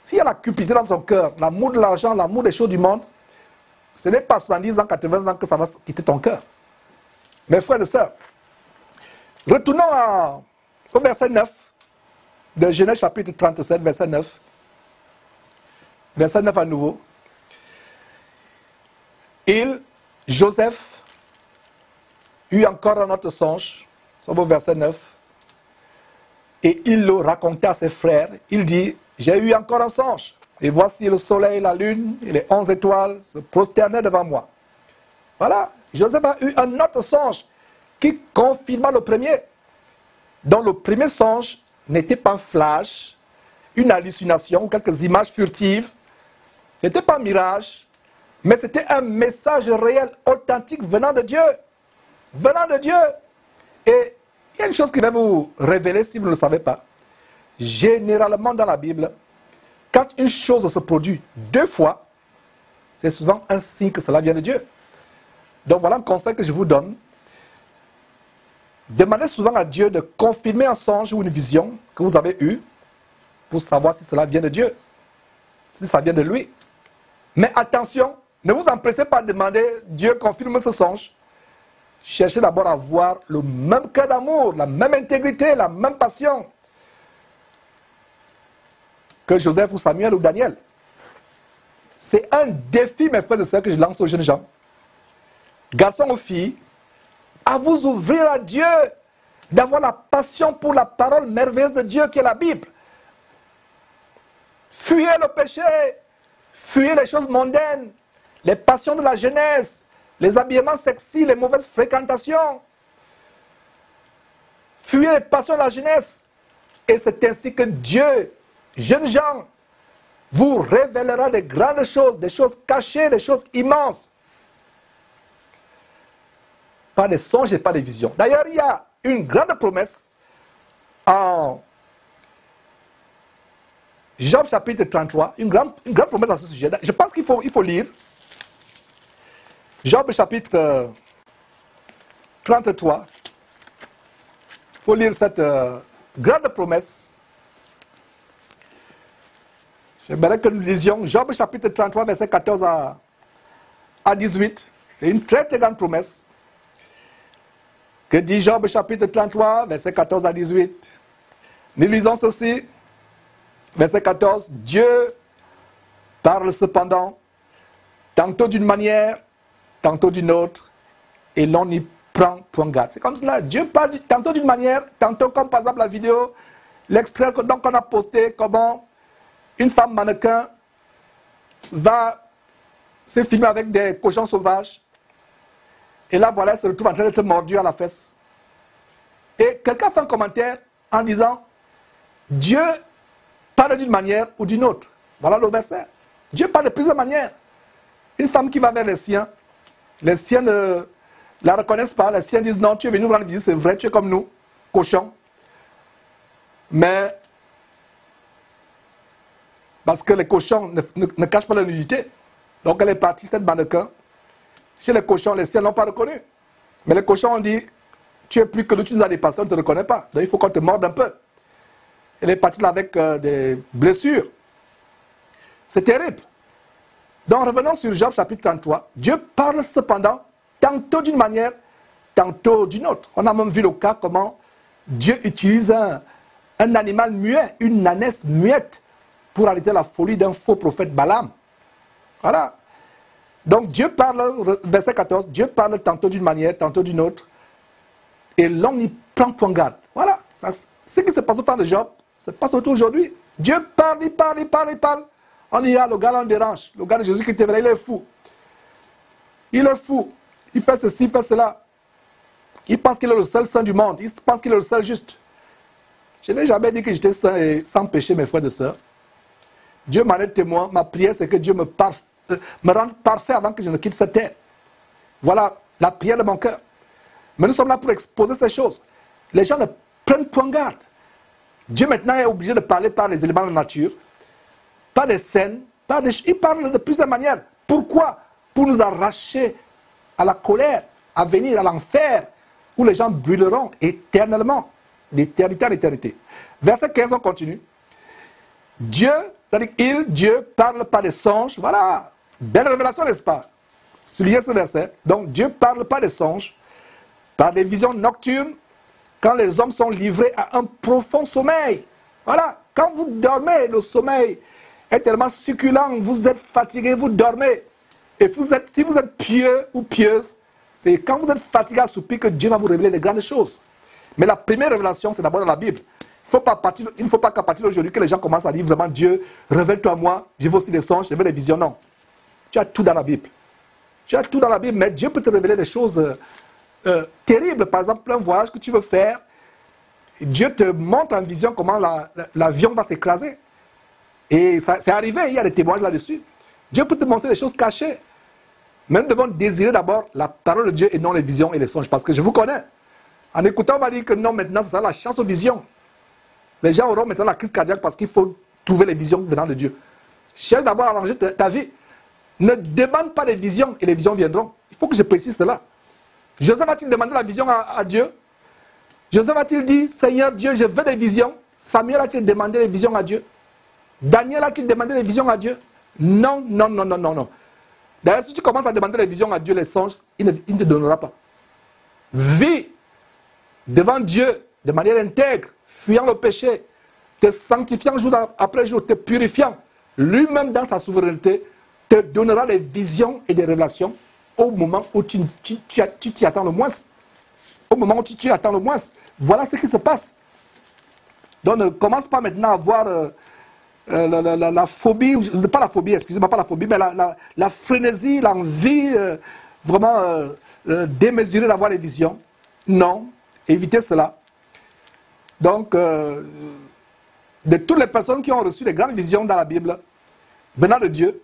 S'il y a la cupidité dans ton cœur, l'amour de l'argent, l'amour des choses du monde, ce n'est pas 70 ans, 80 ans que ça va quitter ton cœur. Mes frères et sœurs, retournons au verset 9. De Genèse chapitre 37, verset 9. Verset 9 à nouveau. Joseph, eut encore un autre songe, c'est au verset 9. Et il le raconta à ses frères. Il dit, j'ai eu encore un songe. Et voici le soleil, la lune et les 11 étoiles se prosternaient devant moi. Voilà, Joseph a eu un autre songe qui confirma le premier. Dans le premier songe, n'était pas un flash, une hallucination, quelques images furtives. Ce n'était pas un mirage, mais c'était un message réel, authentique, venant de Dieu. Venant de Dieu. y a une chose qui va vous révéler si vous ne le savez pas. Généralement dans la Bible, quand une chose se produit 2 fois, c'est souvent un signe que cela vient de Dieu. Donc voilà un conseil que je vous donne. Demandez souvent à Dieu de confirmer un songe ou une vision que vous avez eue pour savoir si cela vient de Dieu, si ça vient de lui. Mais attention, ne vous empressez pas de demander Dieu confirme ce songe. Cherchez d'abord à avoir le même cœur d'amour, la même intégrité, la même passion que Joseph ou Samuel ou Daniel. C'est un défi, mes frères et sœurs, que je lance aux jeunes gens. Garçons ou filles, à vous ouvrir à Dieu, d'avoir la passion pour la parole merveilleuse de Dieu qui est la Bible. Fuyez le péché, fuyez les choses mondaines, les passions de la jeunesse, les habillements sexy, les mauvaises fréquentations. Fuyez les passions de la jeunesse. Et c'est ainsi que Dieu, jeunes gens, vous révélera des grandes choses, des choses cachées, des choses immenses. Pas des songes et pas des visions. D'ailleurs, il y a une grande promesse en Job chapitre 33, une grande promesse à ce sujet. Je pense qu'il faut lire Job chapitre 33. Il faut lire cette grande promesse. J'aimerais que nous lisions Job chapitre 33, verset 14 à 18. C'est une très très grande promesse. Que dit Job chapitre 33, verset 14 à 18. Nous lisons ceci. Verset 14. Dieu parle cependant, tantôt d'une manière, tantôt d'une autre, et l'on n'y prend point garde. C'est comme cela. Dieu parle tantôt d'une manière, tantôt comme par exemple la vidéo, l'extrait qu'on a posté, comment une femme mannequin va se filmer avec des cochons sauvages. Et là, voilà, elle se retrouve en train d'être mordue à la fesse. Et quelqu'un fait un commentaire en disant, Dieu parle d'une manière ou d'une autre. Voilà le verset. Dieu parle de plusieurs manières. Une femme qui va vers les siens ne la reconnaissent pas, les siens disent, non, tu es venu nous rendre visite, c'est vrai, tu es comme nous, cochons. Mais, parce que les cochons ne cachent pas leur nudité. Donc elle est partie, cette mannequin. Chez les cochons, les siens ne l'ont pas reconnu. Mais les cochons ont dit, tu es plus que nous, tu nous as dépassé, on ne te reconnaît pas. Donc il faut qu'on te morde un peu. Elle est partie là avec des blessures. C'est terrible. Donc revenons sur Job chapitre 33. Dieu parle cependant tantôt d'une manière, tantôt d'une autre. On a même vu le cas comment Dieu utilise un animal muet, une ânesse muette, pour arrêter la folie d'un faux prophète Balaam. Voilà. Donc Dieu parle, verset 14, Dieu parle tantôt d'une manière, tantôt d'une autre, et l'homme n'y prend point garde. Voilà, ce qui se passe au temps de Job, se passe autour aujourd'hui. Dieu parle, il parle, il parle, il parle. On dit, ah, le gars là, on dérange. Le gars de Jésus qui était vrai, il est fou. Il est fou. Il fait ceci, il fait cela. Il pense qu'il est le seul saint du monde. Il pense qu'il est le seul juste. Je n'ai jamais dit que j'étais saint et sans péché, mes frères et sœurs. Dieu m'en est témoin. Ma prière, c'est que Dieu me rende parfait avant que je ne quitte cette terre. Voilà la prière de mon cœur. Mais nous sommes là pour exposer ces choses. Les gens ne prennent point garde. Dieu maintenant est obligé de parler par les éléments de la nature, par des scènes, il parle de plusieurs manières. Pourquoi? Pour nous arracher à la colère, à venir à l'enfer, où les gens brûleront éternellement, d'éternité en éternité. Verset 15, on continue. Dieu, c'est-à-dire Dieu parle par des songes. Voilà, belle révélation, n'est-ce pas? Soulignez ce verset. Donc Dieu parle par des songes, par des visions nocturnes, quand les hommes sont livrés à un profond sommeil. Voilà, quand vous dormez, le sommeil est tellement succulent, vous êtes fatigué, vous dormez. Et si vous êtes pieux ou pieuse, c'est quand vous êtes fatigué à soupir que Dieu va vous révéler les grandes choses. Mais la première révélation, c'est d'abord dans la Bible. Il ne faut pas qu'à partir d'aujourd'hui que les gens commencent à dire vraiment Dieu, révèle-toi à moi, je veux aussi des songes, je veux des visions. Non. Tu as tout dans la Bible. Tu as tout dans la Bible, mais Dieu peut te révéler des choses terribles. Par exemple, un voyage que tu veux faire, Dieu te montre en vision comment l'avion va s'écraser. Et c'est arrivé, il y a des témoignages là-dessus. Dieu peut te montrer des choses cachées. Mais nous devons désirer d'abord la parole de Dieu et non les visions et les songes. Parce que je vous connais. En écoutant, on va dire que non, maintenant, c'est ça la chasse aux visions. Les gens auront maintenant la crise cardiaque parce qu'il faut trouver les visions venant de Dieu. Cherche d'abord à arranger ta vie. Ne demande pas les visions et les visions viendront. Il faut que je précise cela. Joseph a-t-il demandé la vision à Dieu? Joseph a-t-il dit, Seigneur Dieu, je veux des visions? Samuel a-t-il demandé les visions à Dieu? Daniel a-t-il demandé les visions à Dieu? Non, non, non, non, non, non. D'ailleurs, si tu commences à demander les visions à Dieu, les songes, il ne te donnera pas. Vis devant Dieu de manière intègre, fuyant le péché, te sanctifiant jour après jour, te purifiant. Lui-même, dans sa souveraineté, te donnera des visions et des révélations au moment où tu t'y attends le moins. Au moment où tu t'y attends le moins. Voilà ce qui se passe. Donc ne commence pas maintenant à voir la phobie, pas la phobie, excusez-moi, pas la phobie, mais la frénésie, l'envie vraiment démesurée d'avoir les visions. Non, évitez cela. Donc, de toutes les personnes qui ont reçu les grandes visions dans la Bible, venant de Dieu,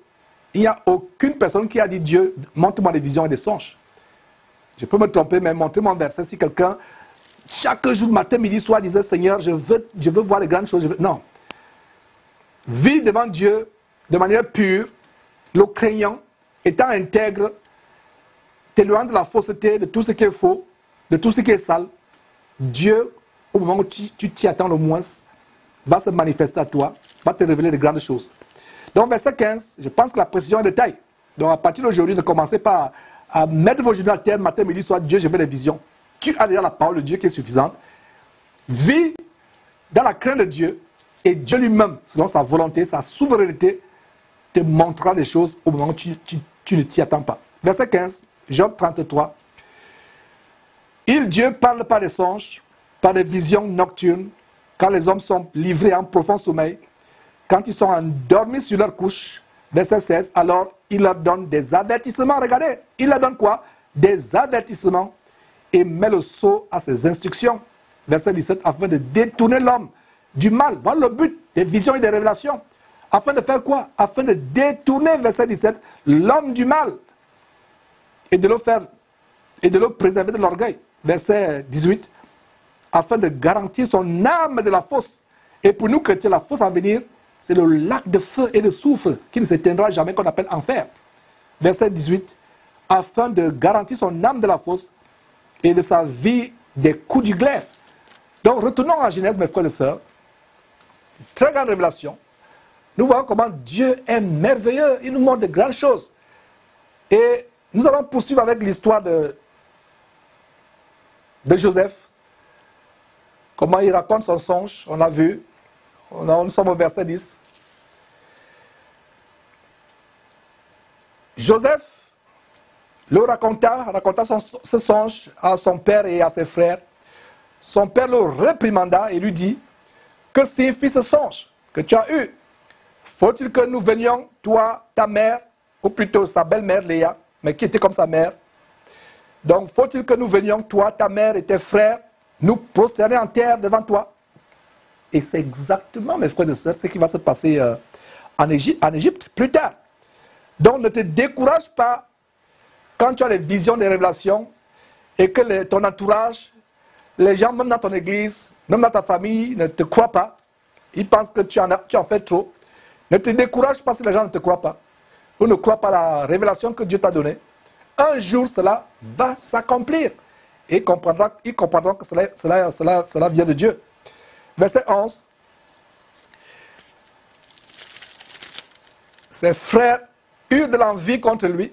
il n'y a aucune personne qui a dit Dieu, montre-moi des visions et des songes. Je peux me tromper, mais montrez-moi un verset. Si quelqu'un, chaque jour, matin, midi, soir, disait Seigneur, je veux voir les grandes choses. Non. Vis devant Dieu de manière pure, le craignant, étant intègre, t'éloignant de la fausseté, de tout ce qui est faux, de tout ce qui est sale. Dieu, au moment où tu t'y attends le moins, va se manifester à toi, va te révéler de grandes choses. Donc, verset 15, je pense que la précision est de taille. Donc, à partir d'aujourd'hui, ne commencez pas à mettre vos journées à terre, matin, midi, soir, Dieu, je veux des visions. Tu as déjà la parole de Dieu qui est suffisante. Vis dans la crainte de Dieu, et Dieu lui-même, selon sa volonté, sa souveraineté, te montrera des choses au moment où tu ne t'y attends pas. Verset 15, Job 33. Dieu parle par des songes, par des visions nocturnes, quand les hommes sont livrés en profond sommeil, quand ils sont endormis sur leur couche. Verset 16, alors il leur donne des avertissements. Regardez, il leur donne quoi? Des avertissements et met le sceau à ses instructions. Verset 17, afin de détourner l'homme du mal. Voilà le but des visions et des révélations. Afin de faire quoi? Afin de détourner, verset 17, l'homme du mal et de le préserver de l'orgueil. Verset 18, afin de garantir son âme de la fosse. Et pour nous chrétiens, la fosse à venir, c'est le lac de feu et de soufre qui ne s'éteindra jamais, qu'on appelle enfer. Verset 18, afin de garantir son âme de la fosse et de sa vie des coups du glaive. Donc retournons à Genèse, mes frères et sœurs. Très grande révélation. Nous voyons comment Dieu est merveilleux. Il nous montre de grandes choses. Et nous allons poursuivre avec l'histoire de Joseph. Comment il raconte son songe, on a vu. Nous sommes au verset 10. Joseph le raconta ce songe à son père et à ses frères. Son père le réprimanda et lui dit, que signifie ce songe que tu as eu? Faut-il que nous venions, toi, ta mère, ou plutôt sa belle-mère Léa, mais qui était comme sa mère? Donc, faut-il que nous venions, toi, ta mère et tes frères, nous prosterner en terre devant toi? Et c'est exactement, mes frères et sœurs, ce qui va se passer en Égypte plus tard. Donc, ne te décourage pas quand tu as les visions, des révélations, et que ton entourage, les gens, même dans ton église, même dans ta famille, ne te croient pas. Ils pensent que tu en fais trop. Ne te décourage pas si les gens ne te croient pas. Ou ne croient pas la révélation que Dieu t'a donnée. Un jour, cela va s'accomplir. Et ils comprendront que cela vient de Dieu. Verset 11. Ses frères eurent de l'envie contre lui.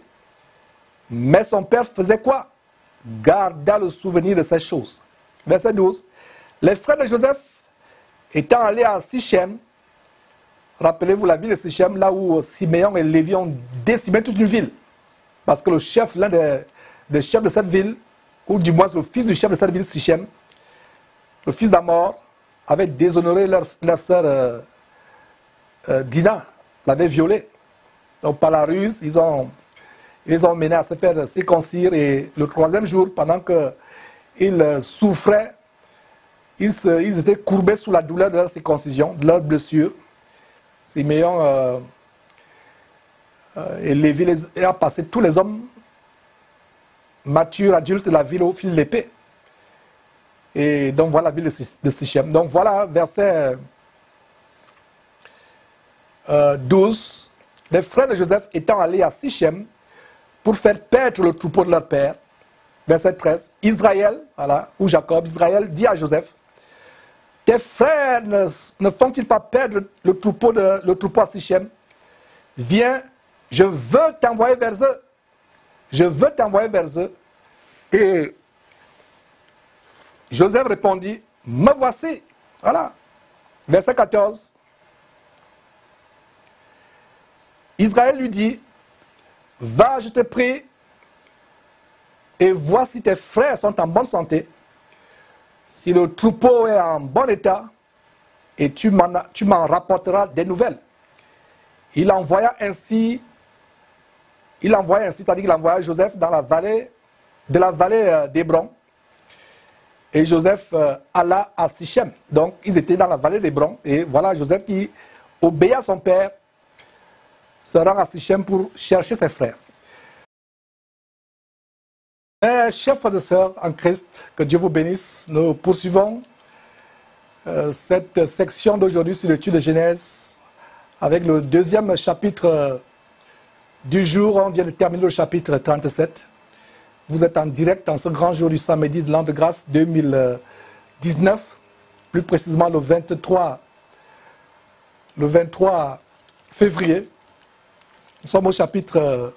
Mais son père faisait quoi? Garda le souvenir de ces choses. Verset 12. Les frères de Joseph étant allés à Sichem, rappelez-vous la ville de Sichem, là où Siméon et Lévi ont décimé toute une ville. Parce que le chef, l'un des chefs de cette ville, ou du moins le fils du chef de cette ville, Sichem, le fils d'Amor, avait déshonoré leur sœur Dina, l'avait violée. Donc par la ruse, ils les ont menés à se faire circoncire et le troisième jour, pendant qu'ils souffraient, ils étaient courbés sous la douleur de leur circoncision, de leur blessure. Siméon et Lévi a passé tous les hommes matures, adultes de la ville au fil de l'épée. Et donc voilà la ville de Sichem. Donc voilà, verset 12. Les frères de Joseph étant allés à Sichem pour faire paître le troupeau de leur père. Verset 13. Israël, voilà, ou Jacob, Israël dit à Joseph, tes frères ne font-ils pas perdre le troupeau à Sichem? Viens, je veux t'envoyer vers eux. Je veux t'envoyer vers eux. Et Joseph répondit, me voici. Voilà. Verset 14. Israël lui dit, va, je te prie, et vois si tes frères sont en bonne santé, si le troupeau est en bon état, et tu m'en rapporteras des nouvelles. Il envoya ainsi, c'est-à-dire qu'il envoya Joseph dans la vallée d'Hébron. Et Joseph alla à Sichem. Donc, ils étaient dans la vallée d'Hébron. Et voilà Joseph qui obéit à son père, se rend à Sichem pour chercher ses frères. Chers frères et sœurs en Christ, que Dieu vous bénisse. Nous poursuivons cette section d'aujourd'hui sur l'étude de Genèse avec le deuxième chapitre du jour. On vient de terminer le chapitre 37. Vous êtes en direct en ce grand jour du samedi de l'an de grâce 2019, plus précisément le 23 février. Nous sommes au chapitre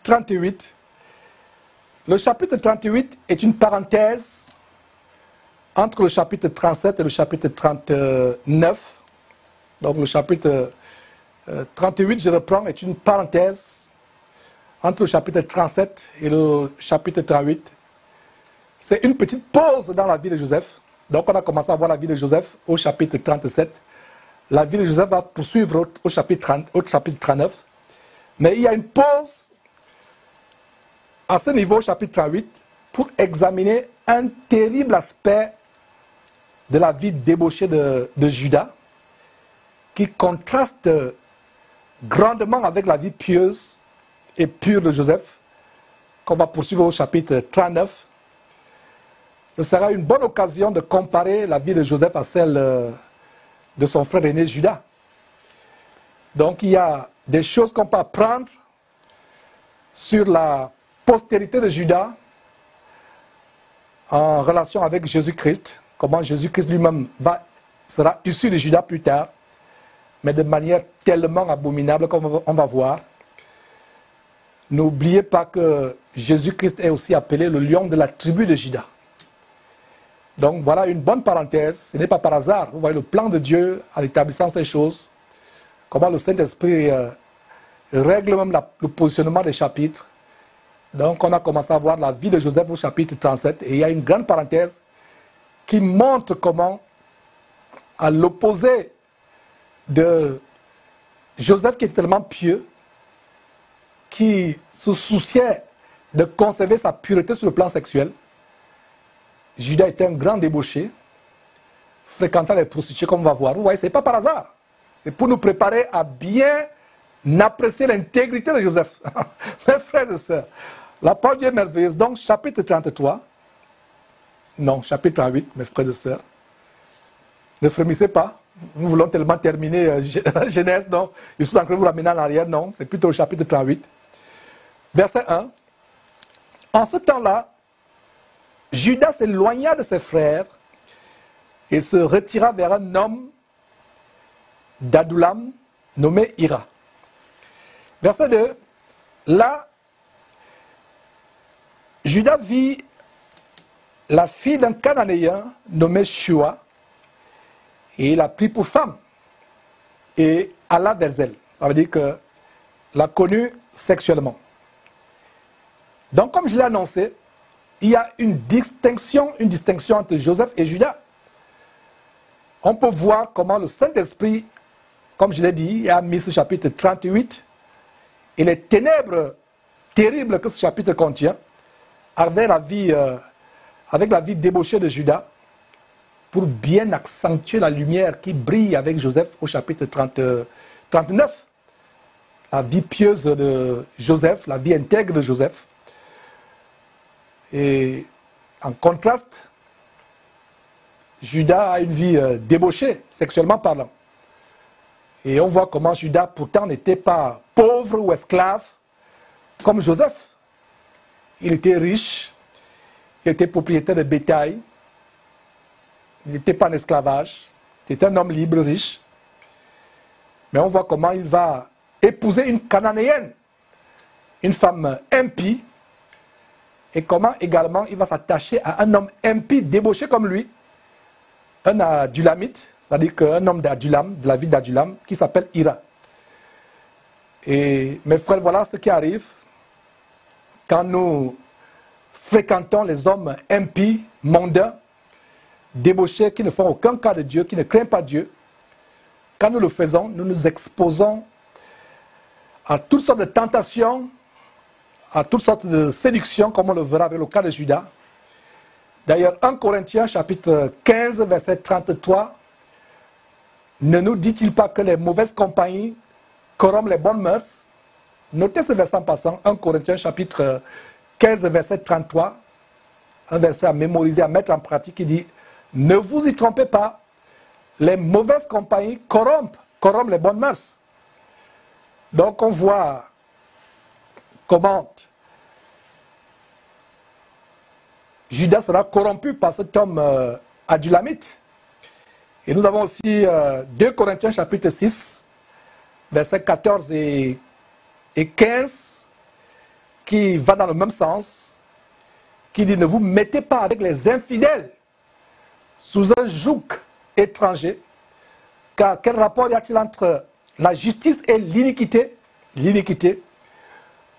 38. Le chapitre 38 est une parenthèse entre le chapitre 37 et le chapitre 39. Donc le chapitre 38, je reprends, est une parenthèse entre le chapitre 37 et le chapitre 38. C'est une petite pause dans la vie de Joseph. Donc on a commencé à voir la vie de Joseph au chapitre 37. La vie de Joseph va poursuivre au chapitre 39. Mais il y a une pause à ce niveau, au chapitre 38, pour examiner un terrible aspect de la vie débauchée de Judas, qui contraste grandement avec la vie pieuse et pure de Joseph, qu'on va poursuivre au chapitre 39. Ce sera une bonne occasion de comparer la vie de Joseph à celle de son frère aîné Judas. Donc il y a des choses qu'on peut apprendre sur la postérité de Judas en relation avec Jésus-Christ, comment Jésus-Christ lui-même sera issu de Judas plus tard, mais de manière tellement abominable comme on va voir. N'oubliez pas que Jésus-Christ est aussi appelé le lion de la tribu de Judas. Donc voilà une bonne parenthèse, ce n'est pas par hasard. Vous voyez le plan de Dieu en établissant ces choses, comment le Saint-Esprit règle même le positionnement des chapitres. Donc on a commencé à voir la vie de Joseph au chapitre 37 et il y a une grande parenthèse qui montre comment, à l'opposé de Joseph qui est tellement pieux, qui se souciait de conserver sa pureté sur le plan sexuel, Judas était un grand débauché, fréquentant les prostituées comme on va voir. Vous voyez, ce n'est pas par hasard. C'est pour nous préparer à bien apprécier l'intégrité de Joseph. Mes frères et sœurs, la parole de Dieu est merveilleuse. Donc, chapitre 33, non, chapitre 38, mes frères et sœurs, ne frémissez pas. Nous voulons tellement terminer Genèse, non. Je suis en train de vous ramener en arrière, non. C'est plutôt le chapitre 38. Verset 1. En ce temps-là, Judas s'éloigna de ses frères et se retira vers un homme d'Adullam nommé Hira. Verset 2. Là, Judas vit la fille d'un Cananéen nommé Shua et il l'a pris pour femme et alla vers elle. Ça veut dire que l'a connue sexuellement. Donc, comme je l'ai annoncé, il y a une distinction entre Joseph et Judas. On peut voir comment le Saint-Esprit, comme je l'ai dit, a mis ce chapitre 38 et les ténèbres terribles que ce chapitre contient avec la vie débauchée de Judas pour bien accentuer la lumière qui brille avec Joseph au chapitre 39. La vie pieuse de Joseph, la vie intègre de Joseph. Et en contraste, Judas a une vie débauchée, sexuellement parlant. Et on voit comment Judas, pourtant, n'était pas pauvre ou esclave comme Joseph. Il était riche, il était propriétaire de bétail, il n'était pas en esclavage, c'était un homme libre, riche. Mais on voit comment il va épouser une Cananéenne, une femme impie, et comment également il va s'attacher à un homme impie, débauché comme lui, un Adulamite, c'est-à-dire qu'un homme d'Adulam, de la ville d'Adulam, qui s'appelle Hira. Et mes frères, voilà ce qui arrive quand nous fréquentons les hommes impies, mondains, débauchés, qui ne font aucun cas de Dieu, qui ne craignent pas Dieu. Quand nous le faisons, nous nous exposons à toutes sortes de tentations, à toutes sortes de séductions, comme on le verra avec le cas de Judas. D'ailleurs, 1 Corinthiens chapitre 15, verset 33, ne nous dit-il pas que les mauvaises compagnies corrompent les bonnes mœurs? Notez ce verset en passant, 1 Corinthiens chapitre 15, verset 33, un verset à mémoriser, à mettre en pratique, qui dit « Ne vous y trompez pas, les mauvaises compagnies corrompent les bonnes mœurs. » Donc on voit comment Judas sera corrompu par cet homme adulamite. Et nous avons aussi 2 Corinthiens chapitre 6, versets 14 et 15, qui va dans le même sens, qui dit « Ne vous mettez pas avec les infidèles sous un joug étranger, car quel rapport y a-t-il entre la justice et l'iniquité? L'iniquité.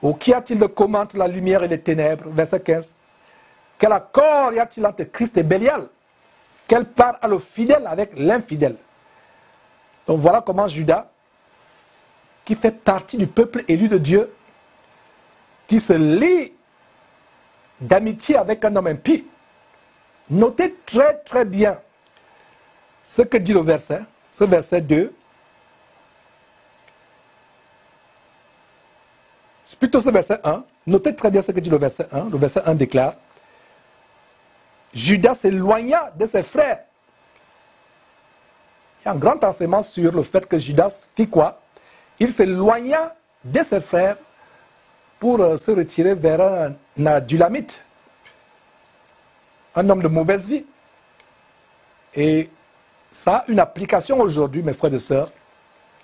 Ou qu'y a-t-il de commun entre la lumière et les ténèbres ?» Verset 15. « Quel accord y a-t-il entre Christ et Bélial? Quelle part a le fidèle avec l'infidèle ?» Donc voilà comment Judas, qui fait partie du peuple élu de Dieu, qui se lie d'amitié avec un homme impie. Notez très très bien ce que dit le verset, ce verset 2. C'est plutôt ce verset 1. Notez très bien ce que dit le verset 1. Le verset 1 déclare « Judas s'éloigna de ses frères ». Il y a un grand enseignement sur le fait que Judas fit quoi? Il s'éloigna de ses frères pour se retirer vers un adulamite, un homme de mauvaise vie. Et ça a une application aujourd'hui, mes frères et sœurs,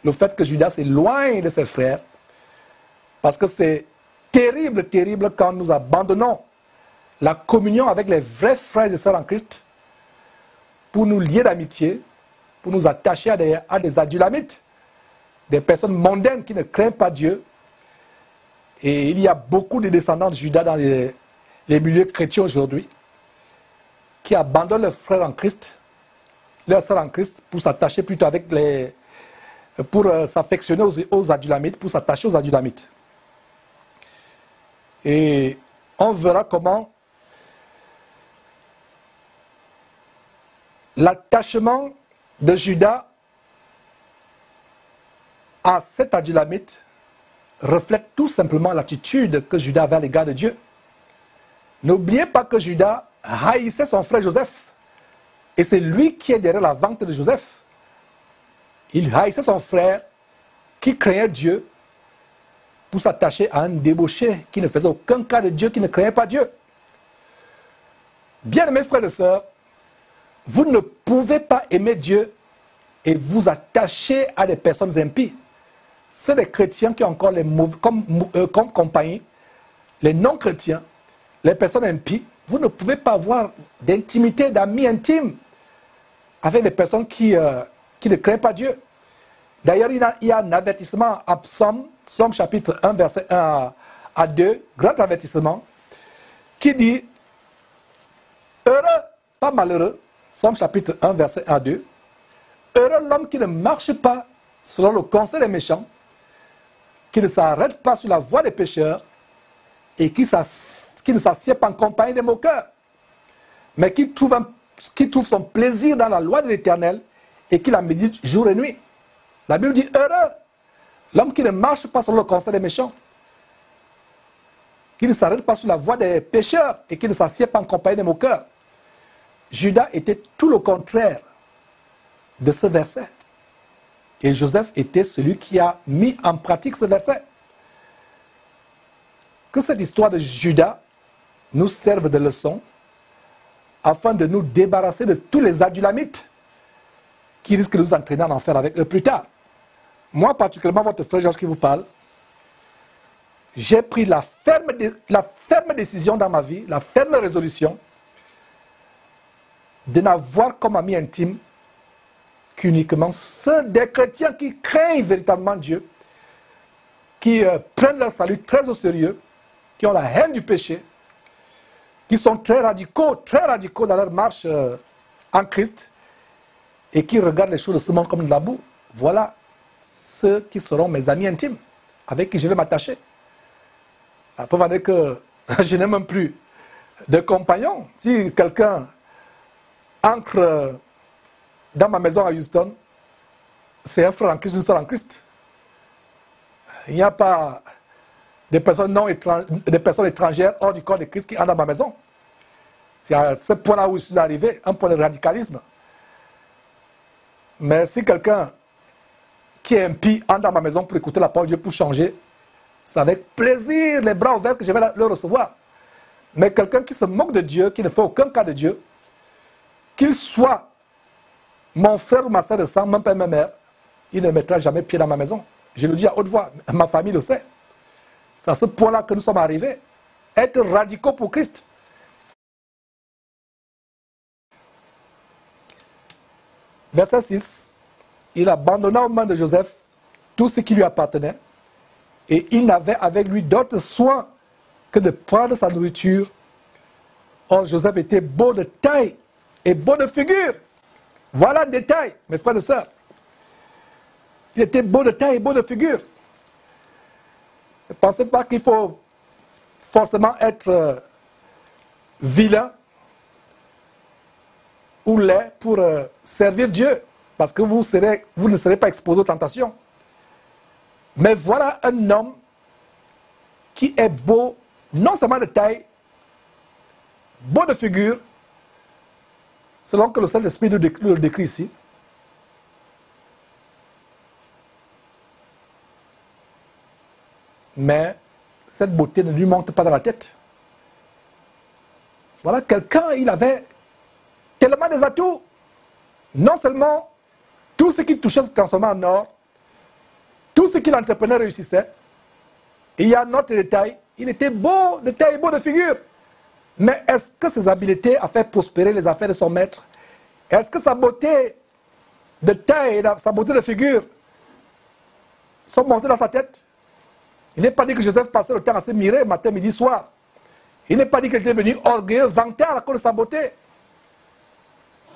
le fait que Judas s'éloigne de ses frères, parce que c'est terrible, terrible quand nous abandonnons la communion avec les vrais frères et sœurs en Christ pour nous lier d'amitié, pour nous attacher à des adulamites, des personnes mondaines qui ne craignent pas Dieu. Et il y a beaucoup de descendants de Judas dans les milieux chrétiens aujourd'hui qui abandonnent leurs frères en Christ, leurs sœurs en Christ, pour s'attacher plutôt avec pour s'affectionner aux adulamites, pour s'attacher aux adulamites. Et on verra comment l'attachement de Judas à cet adulamite reflète tout simplement l'attitude que Judas avait à l'égard de Dieu. N'oubliez pas que Judas haïssait son frère Joseph. Et c'est lui qui est derrière la vente de Joseph. Il haïssait son frère qui craignait Dieu pour s'attacher à un débauché qui ne faisait aucun cas de Dieu, qui ne craignait pas Dieu. Bien-aimés frères et sœurs, vous ne pouvez pas aimer Dieu et vous attacher à des personnes impies. C'est les chrétiens qui ont encore comme compagnie, les non-chrétiens, les personnes impies. Vous ne pouvez pas avoir d'intimité, d'amis intimes avec des personnes qui ne craignent pas Dieu. D'ailleurs, il y a un avertissement à Psaume chapitre 1, verset 1 à 2, grand avertissement, qui dit « Heureux, pas malheureux », Psaume chapitre 1, verset 1 à 2, « Heureux l'homme qui ne marche pas selon le conseil des méchants, qui ne s'arrête pas sur la voie des pécheurs et qui ne s'assied pas en compagnie des moqueurs, mais qui trouve son plaisir dans la loi de l'Éternel et qui la médite jour et nuit. » La Bible dit « Heureux l'homme qui ne marche pas selon le conseil des méchants, qui ne s'arrête pas sur la voie des pécheurs et qui ne s'assied pas en compagnie des moqueurs. » Judas était tout le contraire de ce verset. Et Joseph était celui qui a mis en pratique ce verset. Que cette histoire de Judas nous serve de leçon afin de nous débarrasser de tous les adulamites qui risquent de nous entraîner en enfer avec eux plus tard. Moi, particulièrement, votre frère Georges qui vous parle, j'ai pris la ferme décision dans ma vie, la ferme résolution de n'avoir comme ami intime qu'uniquement ceux des chrétiens qui craignent véritablement Dieu, qui prennent leur salut très au sérieux, qui ont la haine du péché, qui sont très radicaux dans leur marche en Christ et qui regardent les choses de ce monde comme de la boue. Voilà ceux qui seront mes amis intimes, avec qui je vais m'attacher. La preuve en est que je n'ai même plus de compagnons. Si quelqu'un entre dans ma maison à Houston, c'est un frère en Christ, une sœur en Christ. Il n'y a pas des personnes étrangères hors du corps de Christ qui entrent dans ma maison. C'est à ce point-là où je suis arrivé, un point de radicalisme. Mais si quelqu'un qui est impie entre dans ma maison pour écouter la parole de Dieu, pour changer, c'est avec plaisir, les bras ouverts, que je vais le recevoir. Mais quelqu'un qui se moque de Dieu, qui ne fait aucun cas de Dieu, qu'il soit mon frère ou ma soeur de sang, même père, même mère, il ne mettra jamais pied dans ma maison. Je le dis à haute voix, ma famille le sait. C'est à ce point-là que nous sommes arrivés. Être radicaux pour Christ. Verset 6. Il abandonna aux mains de Joseph tout ce qui lui appartenait et il n'avait avec lui d'autre soin que de prendre sa nourriture. Or, Joseph était beau de taille et beau de figure. Voilà un détail, mes frères et sœurs. Il était beau de taille et beau de figure. Ne pensez pas qu'il faut forcément être vilain ou laid pour servir Dieu, parce que vous ne serez pas exposé aux tentations. Mais voilà un homme qui est beau, non seulement de taille, beau de figure, selon que le Saint-Esprit nous le décrit ici. Mais cette beauté ne lui monte pas dans la tête. Voilà quelqu'un, il avait tellement des atouts. Non seulement tout ce qui touchait se transformait en or, tout ce qu'il entreprenait réussissait. Et il y a un autre détail, il était beau de taille, beau de figure. Mais est-ce que ses habiletés à faire prospérer les affaires de son maître, est-ce que sa beauté de taille et sa beauté de figure sont montées dans sa tête? Il n'est pas dit que Joseph passait le temps à se mirer matin, midi, soir. Il n'est pas dit qu'il était venu orgueilleux, vantard à cause de sa beauté.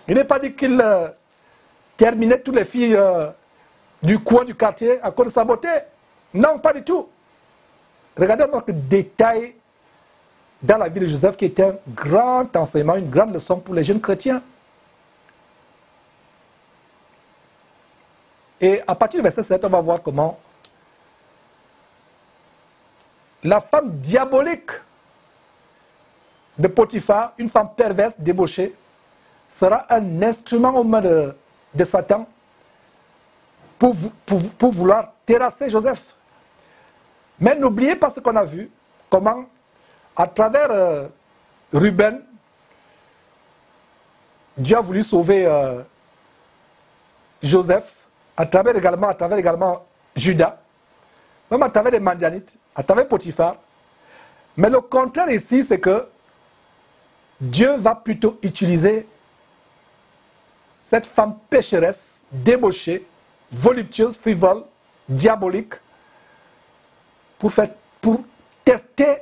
Il n'est pas dit qu'il terminait toutes les filles du coin du quartier à cause de sa beauté. Non, pas du tout. Regardez donc le détail dans la vie de Joseph qui était un grand enseignement, une grande leçon pour les jeunes chrétiens. Et à partir du verset 7, on va voir comment la femme diabolique de Potiphar, une femme perverse, débauchée, sera un instrument aux mains de Satan pour vouloir terrasser Joseph. Mais n'oubliez pas ce qu'on a vu, comment à travers Ruben, Dieu a voulu sauver Joseph, à travers également Judas, même à travers les Mandianites, à travers Potiphar. Mais le contraire ici, c'est que Dieu va plutôt utiliser cette femme pécheresse, débauchée, voluptueuse, frivole, diabolique, pour tester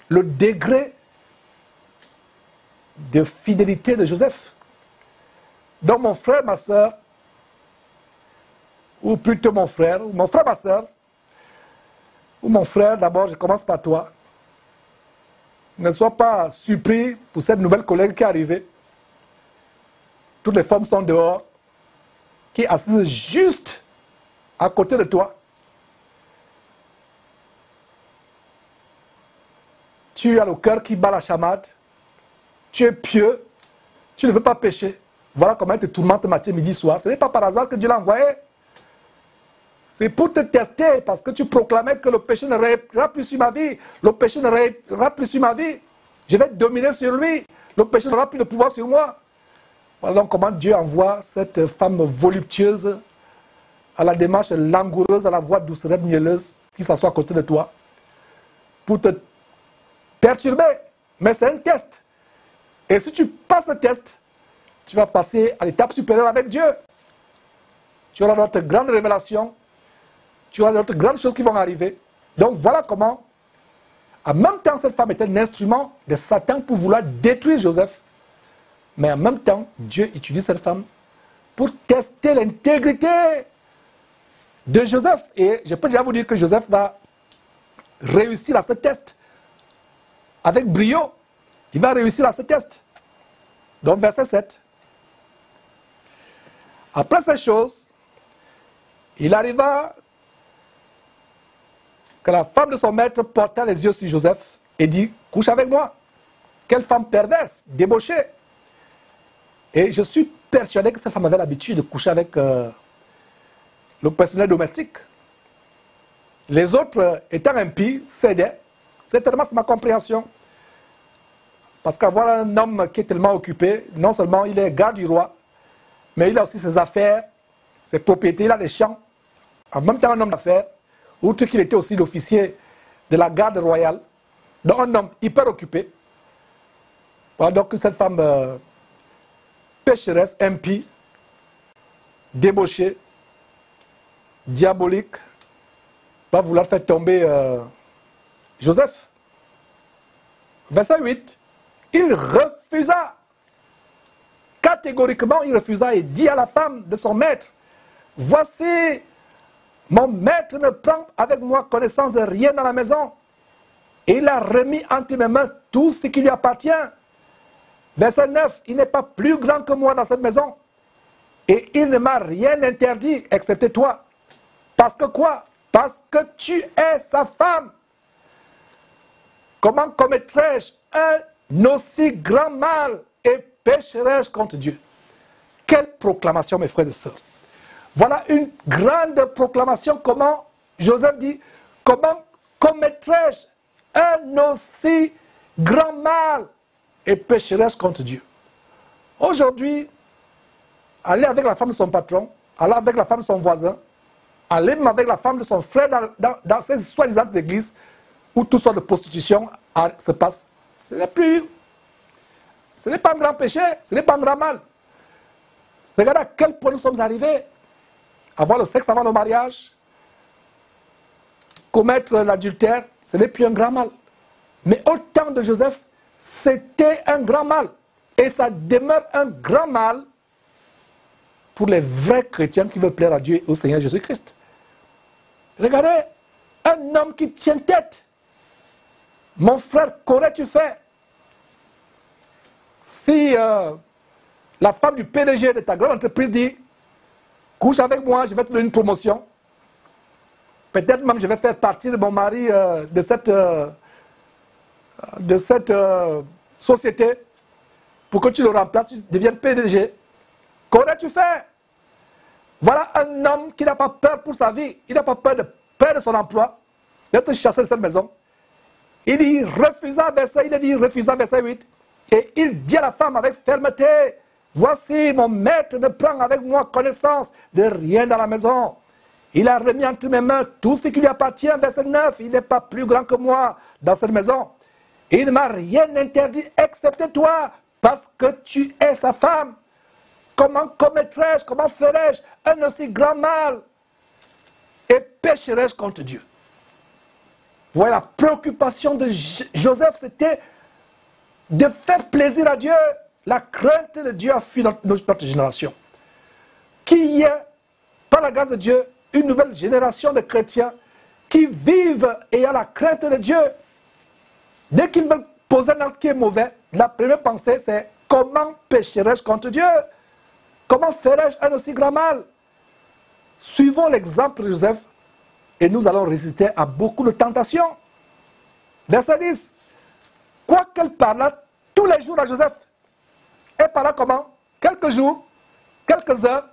le degré de fidélité de Joseph. Donc mon frère, ma soeur, ou plutôt mon frère, ma soeur, ou mon frère, d'abord je commence par toi, ne sois pas surpris pour cette nouvelle collègue qui est arrivée. Toutes les femmes sont dehors, qui est assise juste à côté de toi. Tu as le cœur qui bat la chamade, tu es pieux, tu ne veux pas pécher. Voilà comment il te tourmente matin, midi, soir. Ce n'est pas par hasard que Dieu l'a envoyé. C'est pour te tester, parce que tu proclamais que le péché ne régnera plus sur ma vie. Le péché ne régnera plus sur ma vie. Je vais dominer sur lui. Le péché n'aura plus de pouvoir sur moi. Voilà donc comment Dieu envoie cette femme voluptueuse, à la démarche langoureuse, à la voix doucerette, mielleuse, qui s'assoit à côté de toi, pour te perturber. Mais c'est un test. Et si tu passes le test, tu vas passer à l'étape supérieure avec Dieu. Tu auras d'autres grandes révélations. Tu auras d'autres grandes choses qui vont arriver. Donc voilà comment, en même temps, cette femme était un instrument de Satan pour vouloir détruire Joseph. Mais en même temps, Dieu utilise cette femme pour tester l'intégrité de Joseph. Et je peux déjà vous dire que Joseph va réussir à ce test. Avec brio, il va réussir à ce test. Donc verset 7. Après ces choses, il arriva que la femme de son maître porta les yeux sur Joseph et dit, couche avec moi. Quelle femme perverse, débauchée. Et je suis persuadé que cette femme avait l'habitude de coucher avec le personnel domestique. Les autres, étant impies, cédaient. Certainement, c'est ma compréhension. Parce qu'avoir un homme qui est tellement occupé, non seulement il est garde du roi, mais il a aussi ses affaires, ses propriétés, il a des champs. En même temps, un homme d'affaires, outre qu'il était aussi l'officier de la garde royale. Donc un homme hyper occupé. Voilà donc cette femme pécheresse, impie, débauchée, diabolique, va vouloir faire tomber Joseph. Verset 8, il refusa. Catégoriquement, il refusa et dit à la femme de son maître, voici, mon maître ne prend avec moi connaissance de rien dans la maison. Et il a remis entre mes mains tout ce qui lui appartient. Verset 9, il n'est pas plus grand que moi dans cette maison. Et il ne m'a rien interdit, excepté toi. Parce que quoi? Parce que tu es sa femme. Comment commettrais-je un aussi grand mal et pécherais-je contre Dieu? Quelle proclamation, mes frères et sœurs. Voilà une grande proclamation. Comment Joseph dit, comment commettrais-je un aussi grand mal et pécherais-je contre Dieu? Aujourd'hui, aller avec la femme de son patron, aller avec la femme de son voisin, aller même avec la femme de son frère dans ces soi-disant églises où toutes sortes de prostitution se passent, ce n'est pas un grand péché, ce n'est pas un grand mal. Regardez à quel point nous sommes arrivés. Avoir le sexe avant le mariage, commettre l'adultère, ce n'est plus un grand mal. Mais au temps de Joseph, c'était un grand mal. Et ça demeure un grand mal pour les vrais chrétiens qui veulent plaire à Dieu et au Seigneur Jésus-Christ. Regardez, un homme qui tient tête. Mon frère, qu'aurais-tu fait si la femme du PDG de ta grande entreprise dit, couche avec moi, je vais te donner une promotion. Peut-être même je vais faire partie de mon mari de cette société pour que tu le remplaces, tu deviennes PDG. Qu'aurais-tu fait? Voilà un homme qui n'a pas peur pour sa vie. Il n'a pas peur de perdre son emploi, d'être chassé de cette maison. Il refusa verset 8. Et il dit à la femme avec fermeté, voici, mon maître ne prend avec moi connaissance de rien dans la maison. Il a remis entre mes mains tout ce qui lui appartient. Verset 9, il n'est pas plus grand que moi dans cette maison. Il ne m'a rien interdit excepté toi, parce que tu es sa femme. Comment commettrais-je, comment ferais-je un aussi grand mal et pécherais-je contre Dieu? Voilà, la préoccupation de Joseph, c'était de faire plaisir à Dieu. La crainte de Dieu a fui notre génération. Qu'il y ait, par la grâce de Dieu, une nouvelle génération de chrétiens qui vivent ayant la crainte de Dieu. Dès qu'ils veulent poser un acte qui est mauvais, la première pensée c'est comment pécherais-je contre Dieu? Comment ferais-je un aussi grand mal? Suivons l'exemple de Joseph et nous allons résister à beaucoup de tentations. Verset 10. Quoiqu'elle parlât tous les jours à Joseph, Et pendant comment? Quelques jours, quelques heures,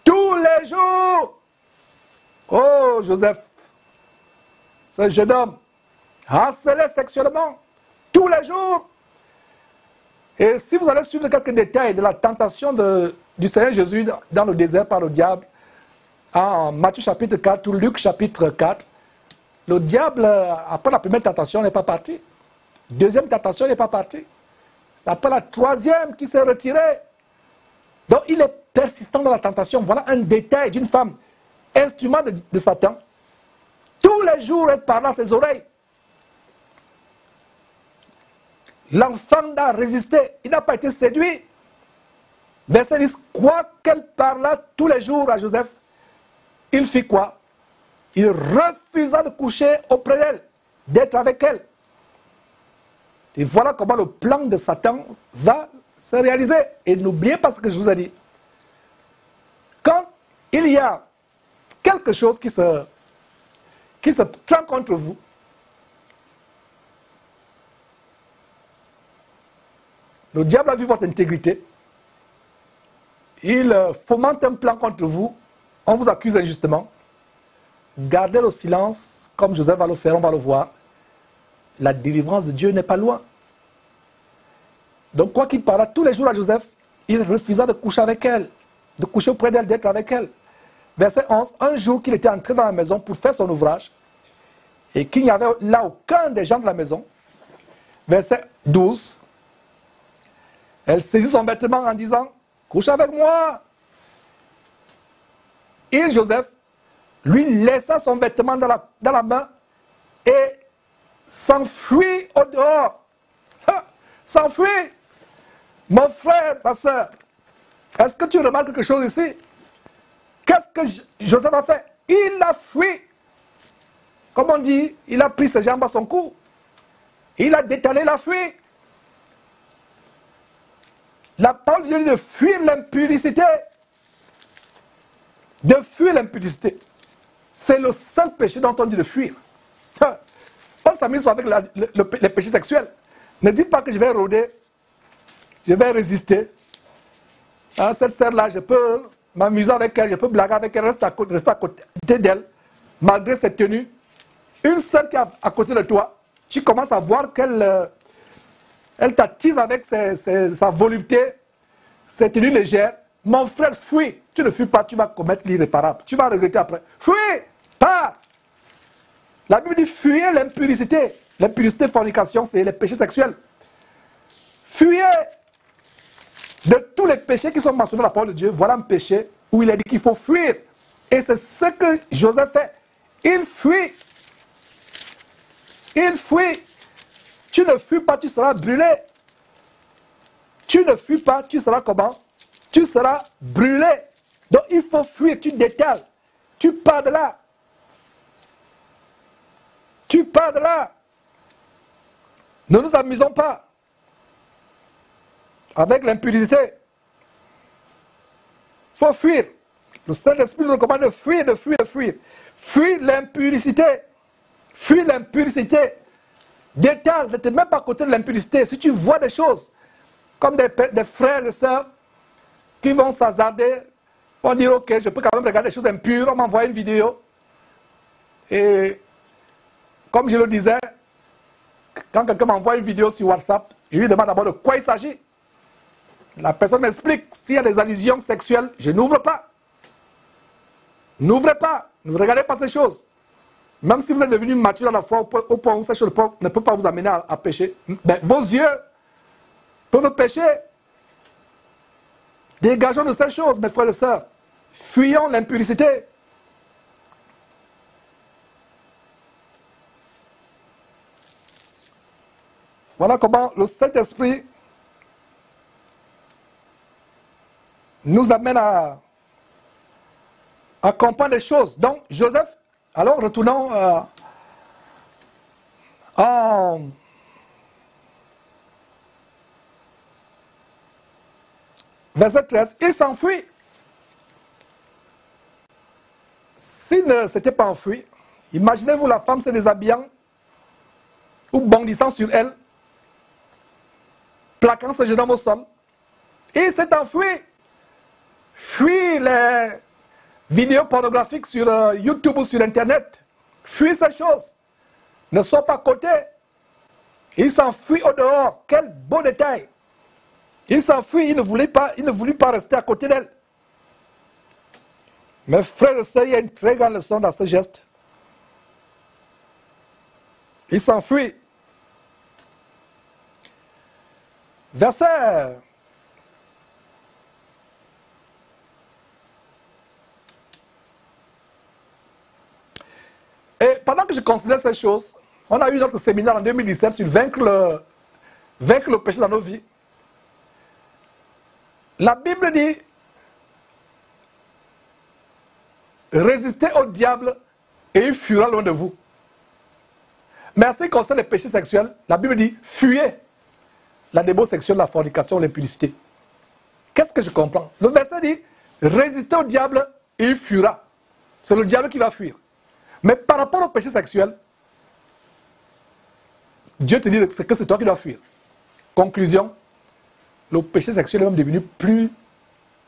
tous les jours. Oh, Joseph, ce jeune homme, harcelé sexuellement, tous les jours. Et si vous allez suivre quelques détails de la tentation du Seigneur Jésus dans le désert par le diable, en Matthieu chapitre 4 ou Luc chapitre 4, le diable, après la première tentation, n'est pas parti. Deuxième tentation, il n'est pas parti. C'est après la troisième qui s'est retiré. Donc il est persistant dans la tentation. Voilà un détail d'une femme, instrument de Satan. Tous les jours, elle parle à ses oreilles. L'enfant a résisté, il n'a pas été séduit. Verset 10, quoi qu'elle parla tous les jours à Joseph, il fit quoi? Il refusa de coucher auprès d'elle, d'être avec elle. Et voilà comment le plan de Satan va se réaliser. Et n'oubliez pas ce que je vous ai dit. Quand il y a quelque chose qui se trame contre vous, le diable a vu votre intégrité, il fomente un plan contre vous, on vous accuse injustement, gardez le silence, comme Joseph va le faire, on va le voir. La délivrance de Dieu n'est pas loin. Donc quoi qu'il parla tous les jours à Joseph, il refusa de coucher avec elle, de coucher auprès d'elle, d'être avec elle. Verset 11, un jour qu'il était entré dans la maison pour faire son ouvrage, et qu'il n'y avait là aucun des gens de la maison. Verset 12, elle saisit son vêtement en disant, couche avec moi. Il, Joseph, lui laissa son vêtement dans la main et s'enfuit au dehors. S'enfuit. Mon frère, ma soeur, est-ce que tu remarques quelque chose ici? Qu'est-ce que Joseph a fait? Il a fui. Comme on dit, il a pris ses jambes à son cou. Il a détalé la fuite. La parole de Dieu dit de fuir l'impudicité. De fuir l'impudicité. C'est le seul péché dont on dit de fuir. On ne s'amuse pas avec les péchés sexuels. Ne dites pas que je vais rôder, je vais résister. Hein, cette sœur-là, je peux m'amuser avec elle, je peux blaguer avec elle, rester à côté d'elle, malgré cette tenue. Une sœur qui est à côté de toi, tu commences à voir qu'elle elle t'attise avec sa volupté, ses tenues légères. Mon frère, fuis. Tu ne fuis pas, tu vas commettre l'irréparable. Tu vas regretter après. Fuis, pars. La Bible dit fuyez l'impudicité. L'impudicité, fornication, c'est les péchés sexuels. Fuyez de tous les péchés qui sont mentionnés dans la parole de Dieu. Voilà un péché où il a dit qu'il faut fuir. Et c'est ce que Joseph fait. Il fuit. Il fuit. Tu ne fuis pas, tu seras brûlé. Tu ne fuis pas, tu seras comment? Tu seras brûlé. Donc il faut fuir, tu détales. Tu pars de là. Tu pars de là. Ne nous amusons pas avec l'impudicité. Il faut fuir. Le Saint-Esprit nous recommande de fuir, de fuir, de fuir. Fuis l'impudicité. Fuis l'impudicité. Détale, ne te mets pas à côté de l'impudicité. Si tu vois des choses, comme des frères et sœurs qui vont s'hasarder, vont dire, ok, je peux quand même regarder des choses impures, on m'envoie une vidéo. Et comme je le disais, quand quelqu'un m'envoie une vidéo sur WhatsApp, je lui demande d'abord de quoi il s'agit. La personne m'explique, s'il y a des allusions sexuelles, je n'ouvre pas. N'ouvrez pas, ne regardez pas ces choses. Même si vous êtes devenu mature à la foi, au point où ces choses ne peuvent pas vous amener à pécher, ben, vos yeux peuvent pécher. Dégageons de ces choses, mes frères et sœurs. Fuyons l'impudicité. Voilà comment le Saint-Esprit nous amène à comprendre les choses. Donc, Joseph, alors retournons en verset 13. Il s'enfuit. S'il ne s'était pas enfui, imaginez-vous la femme se déshabillant ou bondissant sur elle, plaquant ce jeune homme au sol. Il s'est enfui. Fuis les vidéos pornographiques sur YouTube ou sur Internet. Fuis ces choses. Ne sois pas à côté. Il s'enfuit au dehors. Quel beau détail. Il s'enfuit, il ne voulut pas rester à côté d'elle. Mes frères et sœurs, il y a une très grande leçon dans ce geste. Il s'enfuit. Verset. Et pendant que je considère ces choses, on a eu notre séminaire en 2017 sur vaincre le péché dans nos vies. La Bible dit, résistez au diable et il fuira loin de vous. Mais en ce qui concerne les péchés sexuels, la Bible dit, fuyez la débauche sexuelle, la fornication, l'impudicité. Qu'est-ce que je comprends? Le verset dit, résistez au diable et il fuira. C'est le diable qui va fuir. Mais par rapport au péché sexuel, Dieu te dit que c'est toi qui dois fuir. Conclusion, le péché sexuel est même devenu plus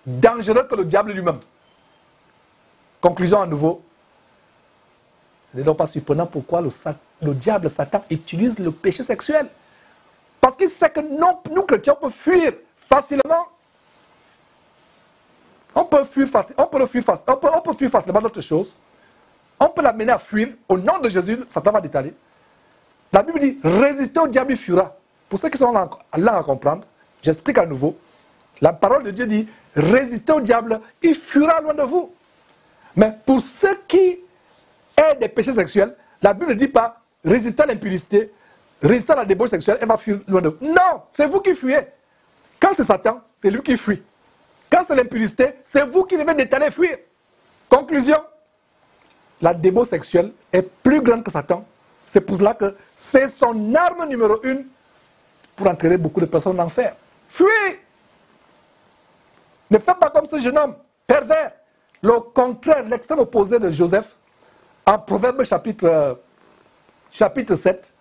dangereux que le diable lui-même. Conclusion à nouveau, ce n'est donc pas surprenant pourquoi le diable, Satan, utilise le péché sexuel. Parce qu'il sait que nous chrétiens, on peut fuir facilement. On peut fuir facilement d'autres choses. On peut l'amener à fuir. Au nom de Jésus, Satan va détaler. La Bible dit, résistez au diable, il fuira. Pour ceux qui sont là à comprendre, j'explique à nouveau. La parole de Dieu dit, résistez au diable, il fuira loin de vous. Mais pour ceux qui ont des péchés sexuels, la Bible ne dit pas, résistez à l'impudicité, résistez à la débauche sexuelle, elle va fuir loin de vous. Non, c'est vous qui fuyez. Quand c'est Satan, c'est lui qui fuit. Quand c'est l'impudicité, c'est vous qui devez détaler et fuir. Conclusion, la débauche sexuelle est plus grande que Satan. C'est pour cela que c'est son arme numéro 1 pour entraîner beaucoup de personnes en enfer. Fuis! Ne faites pas comme ce jeune homme pervers. Le contraire, l'extrême opposé de Joseph, en Proverbe chapitre 7,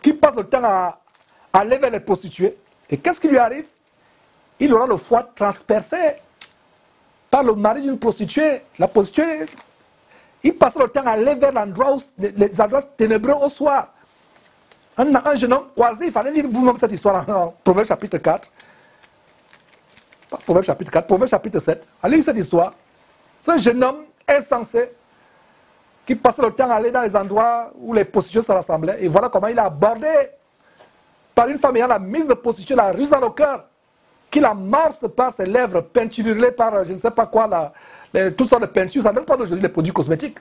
qui passe le temps à aller vers les prostituées. Et qu'est-ce qui lui arrive? Il aura le foie transpercé par le mari d'une prostituée. La prostituée, il passe le temps à aller vers les endroits ténébreux au soir. Un jeune homme oisif, il fallait lire vous-même cette histoire en Proverbe chapitre 4. Pas Proverbe chapitre 4, Proverbe chapitre 7. Allez lire cette histoire. C'est un jeune homme insensé qui passe le temps à aller dans les endroits où les prostituées se rassemblaient. Et voilà comment il est abordé par une femme ayant la mise de prostituée, la ruse dans le cœur, qui l'amorce par ses lèvres peinturées par je ne sais pas quoi, toutes sortes de peintures. Ça ne donne pas d'aujourd'hui les produits cosmétiques.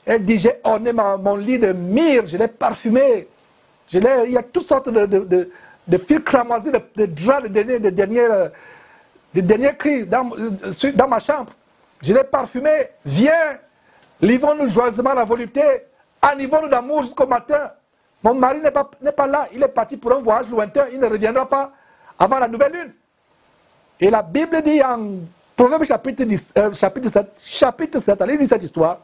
Elle dit, j'ai orné mon lit de myrrhe, je l'ai parfumé. Il y a toutes sortes de fils cramoisis, de draps, de derniers cris dans ma chambre. Je l'ai parfumé. Viens, livrons-nous joyeusement la volupté. Enivrons-nous d'amour jusqu'au matin. Mon mari n'est pas là. Il est parti pour un voyage lointain. Il ne reviendra pas avant la nouvelle lune. Et la Bible dit en Proverbe chapitre 7, allez lire cette histoire.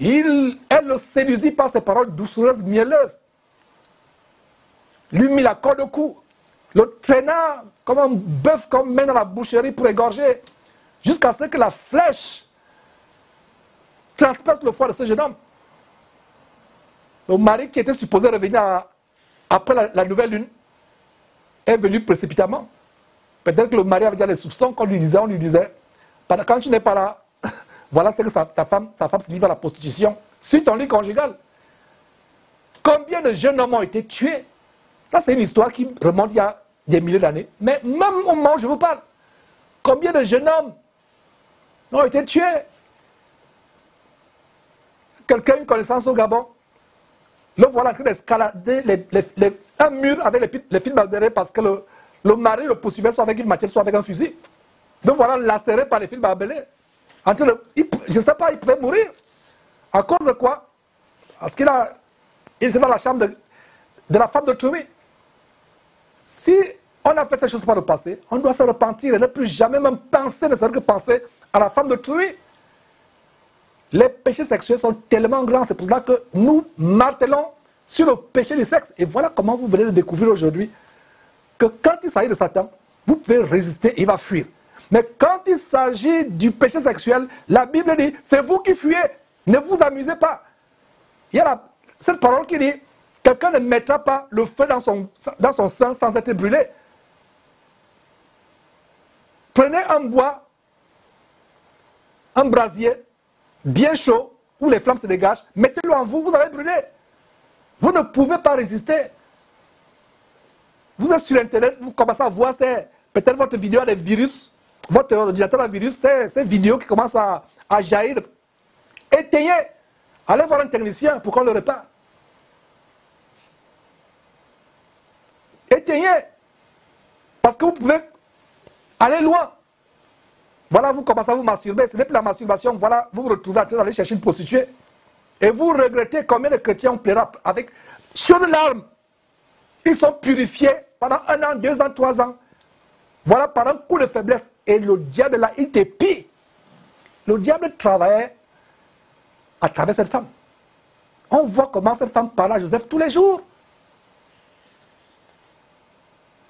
Elle le séduisit par ses paroles doucereuses, mielleuses. Lui mit la corde au cou. Le traîna comme un bœuf qu'on met dans la boucherie pour égorger. Jusqu'à ce que la flèche transperce le foie de ce jeune homme. Le mari qui était supposé revenir après la nouvelle lune est venu précipitamment. Peut-être que le mari avait déjà les soupçons qu'on lui disait, quand tu n'es pas là, voilà ce que ta femme se livre à la prostitution sur ton lit conjugal. Combien de jeunes hommes ont été tués? Ça, c'est une histoire qui remonte il y a des milliers d'années. Mais même au moment où je vous parle, combien de jeunes hommes ont été tués? Quelqu'un a une connaissance au Gabon. Le voilà en train d'escalader un mur avec les fils barbelés parce que le mari le poursuivait soit avec une machette, soit avec un fusil. Donc voilà, lacéré par les fils barbelés. Je ne sais pas, il pouvait mourir. À cause de quoi? Parce qu'il était dans la chambre de la femme d'autrui. Si on a fait ces choses par le passé, on doit se repentir et ne plus jamais même penser, ne serait-ce que penser à la femme d'autrui. Les péchés sexuels sont tellement grands, c'est pour cela que nous martelons sur le péché du sexe. Et voilà comment vous venez de découvrir aujourd'hui que quand il s'agit de Satan, vous pouvez résister, il va fuir. Mais quand il s'agit du péché sexuel, la Bible dit, c'est vous qui fuyez, ne vous amusez pas. Il y a cette parole qui dit, quelqu'un ne mettra pas le feu dans son sein sans être brûlé. Prenez un bois, un brasier, bien chaud, où les flammes se dégagent, mettez-le en vous, vous allez brûler. Vous ne pouvez pas résister. Vous êtes sur Internet, vous commencez à voir peut-être votre vidéo a des virus, votre ordinateur a des virus, ces vidéos qui commencent à jaillir. Éteignez. Allez voir un technicien pour qu'on le répare. Éteignez. Parce que vous pouvez aller loin. Voilà, vous commencez à vous masturber. Ce n'est plus la masturbation. Voilà, vous vous retrouvez en train d'aller chercher une prostituée. Et vous regrettez combien de chrétiens ont pleuré avec chaudes larmes. Ils sont purifiés pendant 1 an, 2 ans, 3 ans. Voilà, par un coup de faiblesse. Et le diable là, il t'épie. Le diable travaillait à travers cette femme. On voit comment cette femme parlait à Joseph tous les jours.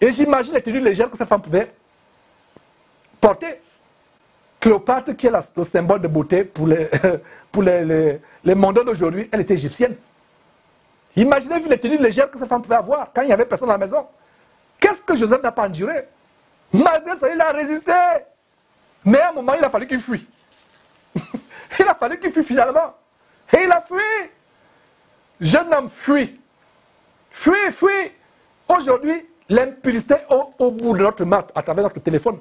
Et j'imagine les tenues légères que cette femme pouvait porter. Cléopâtre, qui est le symbole de beauté pour les mondains d'aujourd'hui, elle était égyptienne. Imaginez les tenues légères que cette femme pouvait avoir quand il n'y avait personne à la maison. Qu'est-ce que Joseph n'a pas enduré? Malgré ça, il a résisté. Mais à un moment, il a fallu qu'il fuit. Il a fallu qu'il fuit finalement. Et il a fui. Jeune homme, fuit. Fuis, fuis. Aujourd'hui, l'impudicité est au bout de notre main à travers notre téléphone.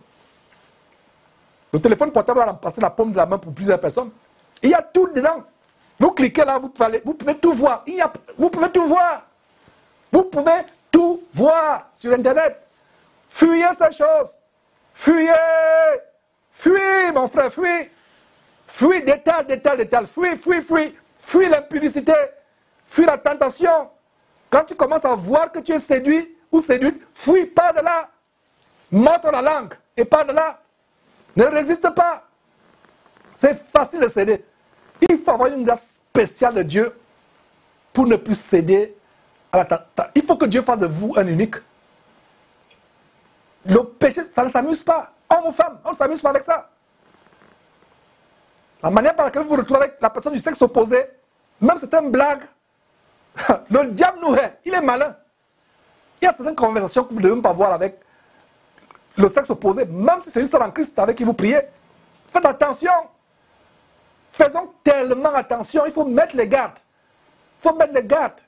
Le téléphone portable va remplacer la paume de la main pour plusieurs personnes. Il y a tout dedans. Vous cliquez là, vous pouvez tout voir. Vous pouvez tout voir. Vous pouvez tout voir sur Internet. Fuyez ces choses. Fuyez. Fuis, mon frère, fuis. Fuis, détale. Fuis, fuis, fuis. Fuis l'impudicité. Fuis la tentation. Quand tu commences à voir que tu es séduit ou séduite, fuis, pas de là. Montre la langue et pas de là. Ne résiste pas. C'est facile de céder. Il faut avoir une grâce spéciale de Dieu pour ne plus céder à la tentation. Il faut que Dieu fasse de vous un unique. Le péché, ça ne s'amuse pas. Homme ou femme, on ne s'amuse pas avec ça. La manière par laquelle vous vous retrouvez avec la personne du sexe opposé, même c'est une blague. Le diable nous hait, il est malin. Il y a certaines conversations que vous ne devez même pas voir avec le sexe opposé, même si c'est une sœur en Christ avec qui vous priez. Faites attention. Faisons tellement attention, il faut mettre les gardes. Il faut mettre les gardes.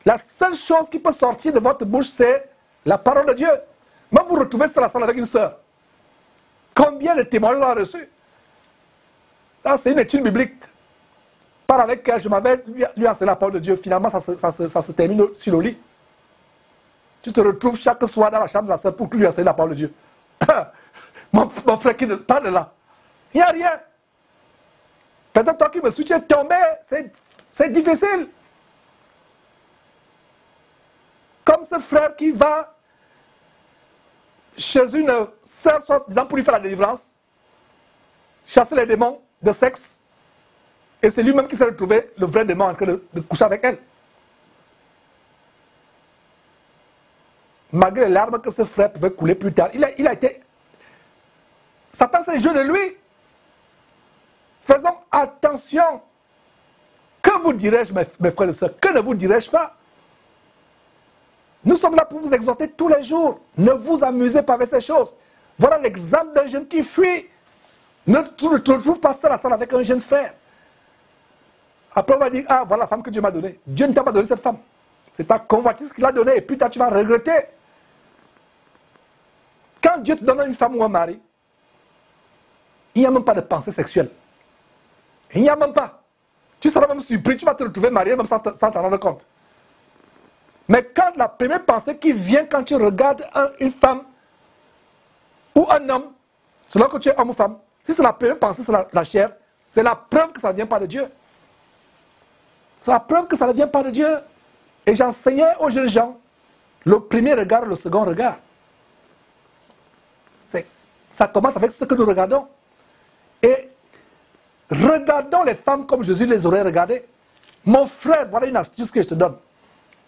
La seule chose qui peut sortir de votre bouche, c'est la parole de Dieu. Même vous retrouvez sur la salle avec une sœur. Combien de témoignages on a reçus? Ça, c'est une étude biblique. Par avec elle, je m'avais lui enseigné la parole de Dieu. Finalement, ça se termine sur le lit. Tu te retrouves chaque soir dans la chambre de la sœur pour lui enseigner la parole de Dieu. mon frère qui ne parle de là. Il n'y a rien. Peut-être toi qui me suis, tu es tombé. C'est difficile. Comme ce frère qui va chez une sœur, soit disant pour lui faire la délivrance, chasser les démons de sexe, et c'est lui-même qui s'est retrouvé le vrai démon en train de coucher avec elle. Malgré les larmes que ce frère pouvait couler plus tard, il a été... Satan s'est joué de lui. Faisons attention. Que vous dirais-je, mes frères et sœurs? Que ne vous dirais-je pas? Nous sommes là pour vous exhorter tous les jours. Ne vous amusez pas avec ces choses. Voilà l'exemple d'un jeune qui fuit. Ne te trouve pas seul à salle avec un jeune frère. Après, on va dire, ah, voilà la femme que Dieu m'a donnée. Dieu ne t'a pas donné cette femme. C'est ta convoitise qu'il a donnée. Et puis, tu vas regretter. Quand Dieu te donne une femme ou un mari, il n'y a même pas de pensée sexuelle. Il n'y a même pas. Tu seras même surpris. Tu vas te retrouver marié même sans t'en rendre compte. Mais quand la première pensée qui vient quand tu regardes une femme ou un homme, selon que tu es homme ou femme, si c'est la première pensée sur la chair, c'est la preuve que ça ne vient pas de Dieu. C'est la preuve que ça ne vient pas de Dieu. Et j'enseignais aux jeunes gens le premier regard et le second regard. Ça commence avec ce que nous regardons. Et regardons les femmes comme Jésus les aurait regardées. Mon frère, voilà une astuce que je te donne.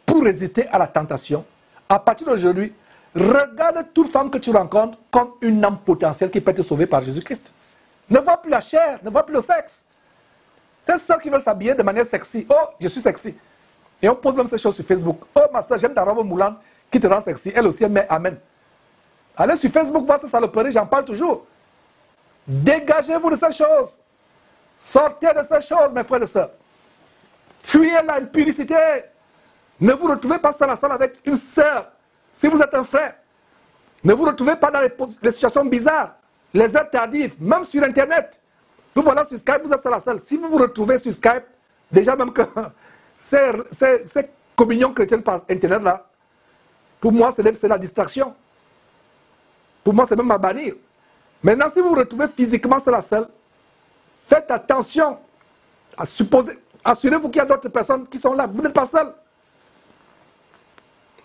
Pour résister à la tentation, à partir d'aujourd'hui, Regarde toute femme que tu rencontres comme une âme potentielle qui peut être sauvée par Jésus-Christ. Ne vois plus la chair, ne vois plus le sexe. C'est ceux qui veulent s'habiller de manière sexy. Oh, je suis sexy. Et on pose même ces choses sur Facebook. Oh, ma soeur, j'aime ta robe moulante qui te rend sexy. Elle aussi, elle met amen. Allez sur Facebook, voir ces saloperies, j'en parle toujours. Dégagez-vous de ces choses. Sortez de ces choses, mes frères et sœurs. Fuyez l'impudicité. Ne vous retrouvez pas seul à seul avec une sœur. Si vous êtes un frère, ne vous retrouvez pas dans les situations bizarres, les heures tardives, même sur Internet. Vous voilà sur Skype, vous êtes seul à seul. Si vous vous retrouvez sur Skype, déjà même que ces communions chrétiennes par Internet là, pour moi c'est la distraction. Pour moi c'est même à bannir. Maintenant si vous vous retrouvez physiquement seul à seul, faites attention à supposer, assurez-vous qu'il y a d'autres personnes qui sont là, vous n'êtes pas seul.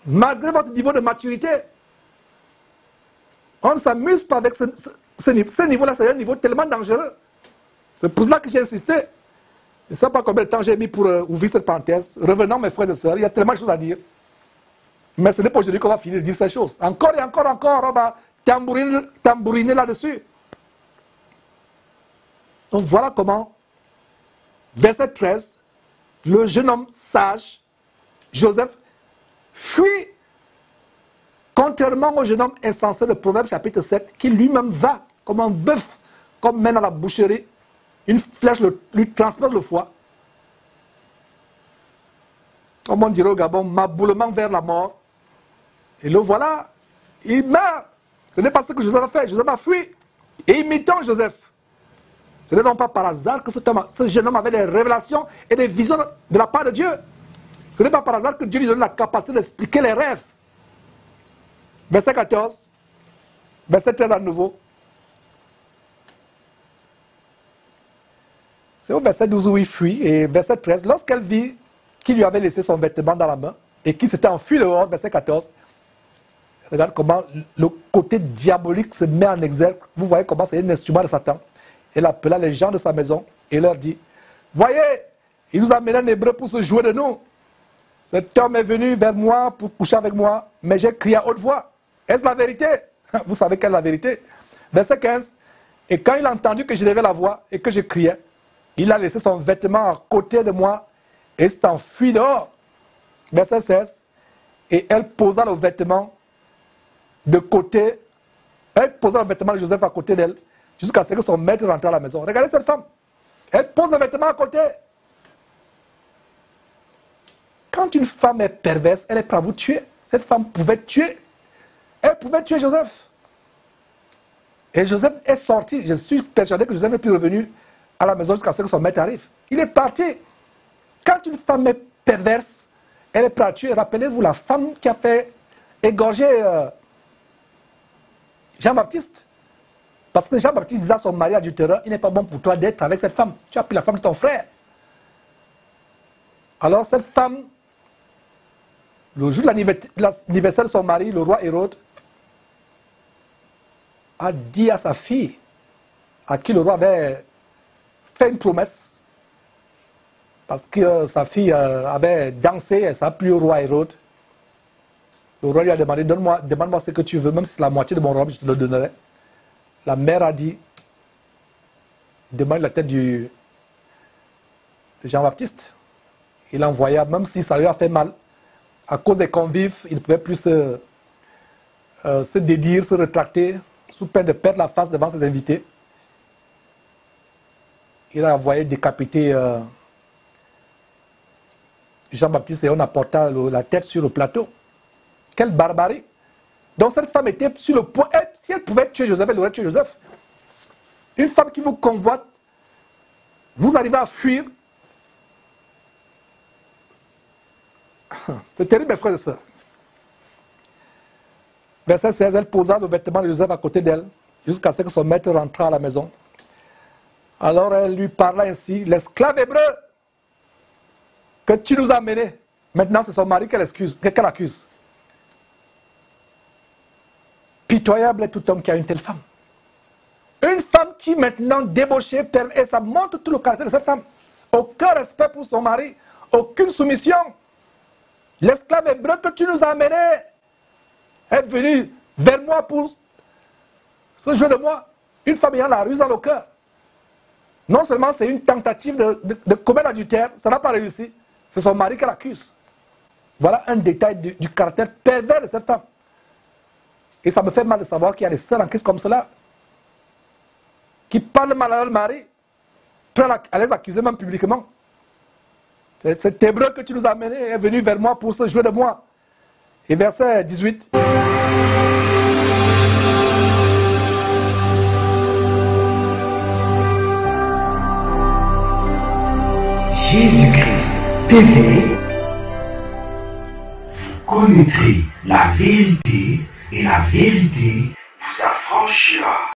Malgré votre niveau de maturité, on ne s'amuse pas avec ce niveau-là, c'est un niveau tellement dangereux. C'est pour cela que j'ai insisté. Je ne sais pas combien de temps j'ai mis pour ouvrir cette parenthèse. Revenons, mes frères et sœurs, il y a tellement de choses à dire. Mais ce n'est pas aujourd'hui qu'on va finir de dire ces choses. Encore et encore, on va tambouriner là-dessus. Donc voilà comment, verset 13, le jeune homme sage, Joseph, fuit, contrairement au jeune homme insensé de Proverbe chapitre 7, qui lui-même va comme un bœuf, comme mène à la boucherie, une flèche lui transperce le foie. Comme on dirait au Gabon, maboulement vers la mort. Et le voilà, il meurt. Ce n'est pas ce que Joseph a fait. Joseph a fui. Et imitant Joseph. Ce n'est donc pas par hasard que ce jeune homme avait des révélations et des visions de la part de Dieu. Ce n'est pas par hasard que Dieu lui donne la capacité d'expliquer les rêves. Verset 14, verset 13 à nouveau. C'est au verset 12 où il fuit, et verset 13, lorsqu'elle vit qu'il lui avait laissé son vêtement dans la main, et qu'il s'était enfui dehors, verset 14, regarde comment le côté diabolique se met en exergue. Vous voyez comment c'est un instrument de Satan. Elle appela les gens de sa maison, et leur dit, voyez, il nous a amené un hébreu pour se jouer de nous. Cet homme est venu vers moi pour coucher avec moi, mais j'ai crié à haute voix. Est-ce la vérité? Vous savez quelle est la vérité? Verset 15. Et quand il a entendu que je levais la voix et que je criais, il a laissé son vêtement à côté de moi et s'est enfui dehors. Verset 16. Et elle posa le vêtement de côté. Elle posa le vêtement de Joseph à côté d'elle jusqu'à ce que son maître rentre à la maison. Regardez cette femme. Elle pose le vêtement à côté. Quand une femme est perverse, elle est prête à vous tuer. Cette femme pouvait tuer. Elle pouvait tuer Joseph. Et Joseph est sorti. Je suis persuadé que Joseph n'est plus revenu à la maison jusqu'à ce que son maître arrive. Il est parti. Quand une femme est perverse, elle est prête à tuer. Rappelez-vous la femme qui a fait égorger Jean-Baptiste. Parce que Jean-Baptiste disait à son mari adultéreux, il n'est pas bon pour toi d'être avec cette femme. Tu as pris la femme de ton frère. Alors cette femme, le jour de l'anniversaire de son mari, le roi Hérode, a dit à sa fille, à qui le roi avait fait une promesse, parce que sa fille avait dansé et ça a plu au roi Hérode. Le roi lui a demandé, demande-moi ce que tu veux, même si c'est la moitié de mon robe, je te le donnerai. La mère a dit, demande la tête de Jean-Baptiste. Il envoya, même si ça lui a fait mal, à cause des convives, il ne pouvait plus se dédire, se rétracter, sous peine de perdre la face devant ses invités. Il a envoyé décapiter Jean-Baptiste et on apporta la tête sur le plateau. Quelle barbarie! Donc cette femme était sur le point, si elle pouvait tuer Joseph, elle aurait tué Joseph. Une femme qui vous convoite, vous arrivez à fuir. C'est terrible, mes frères et sœurs. Verset 16, elle posa le vêtement de Joseph à côté d'elle, jusqu'à ce que son maître rentra à la maison. Alors elle lui parla ainsi, l'esclave hébreu que tu nous as amené. Maintenant, c'est son mari qu'elle accuse. Pitoyable est tout homme qui a une telle femme. Une femme qui maintenant débauchée, et ça montre tout le caractère de cette femme. Aucun respect pour son mari, aucune soumission. L'esclave hébreu que tu nous as amené. est venue vers moi pour se jouer de moi. Une femme ayant la ruse dans le cœur. Non seulement c'est une tentative de commettre l'adultère, ça n'a pas réussi. C'est son mari qui l'accuse. Voilà un détail du caractère pervers de cette femme. Et ça me fait mal de savoir qu'il y a des sœurs en Christ comme cela, qui parlent mal à leur mari, prêts à les accuser même publiquement. Cet hébreu que tu nous as amené est venu vers moi pour se jouer de moi. Et verset 18. Jésus-Christ TV, vous connaîtrez la vérité et la vérité vous affranchira.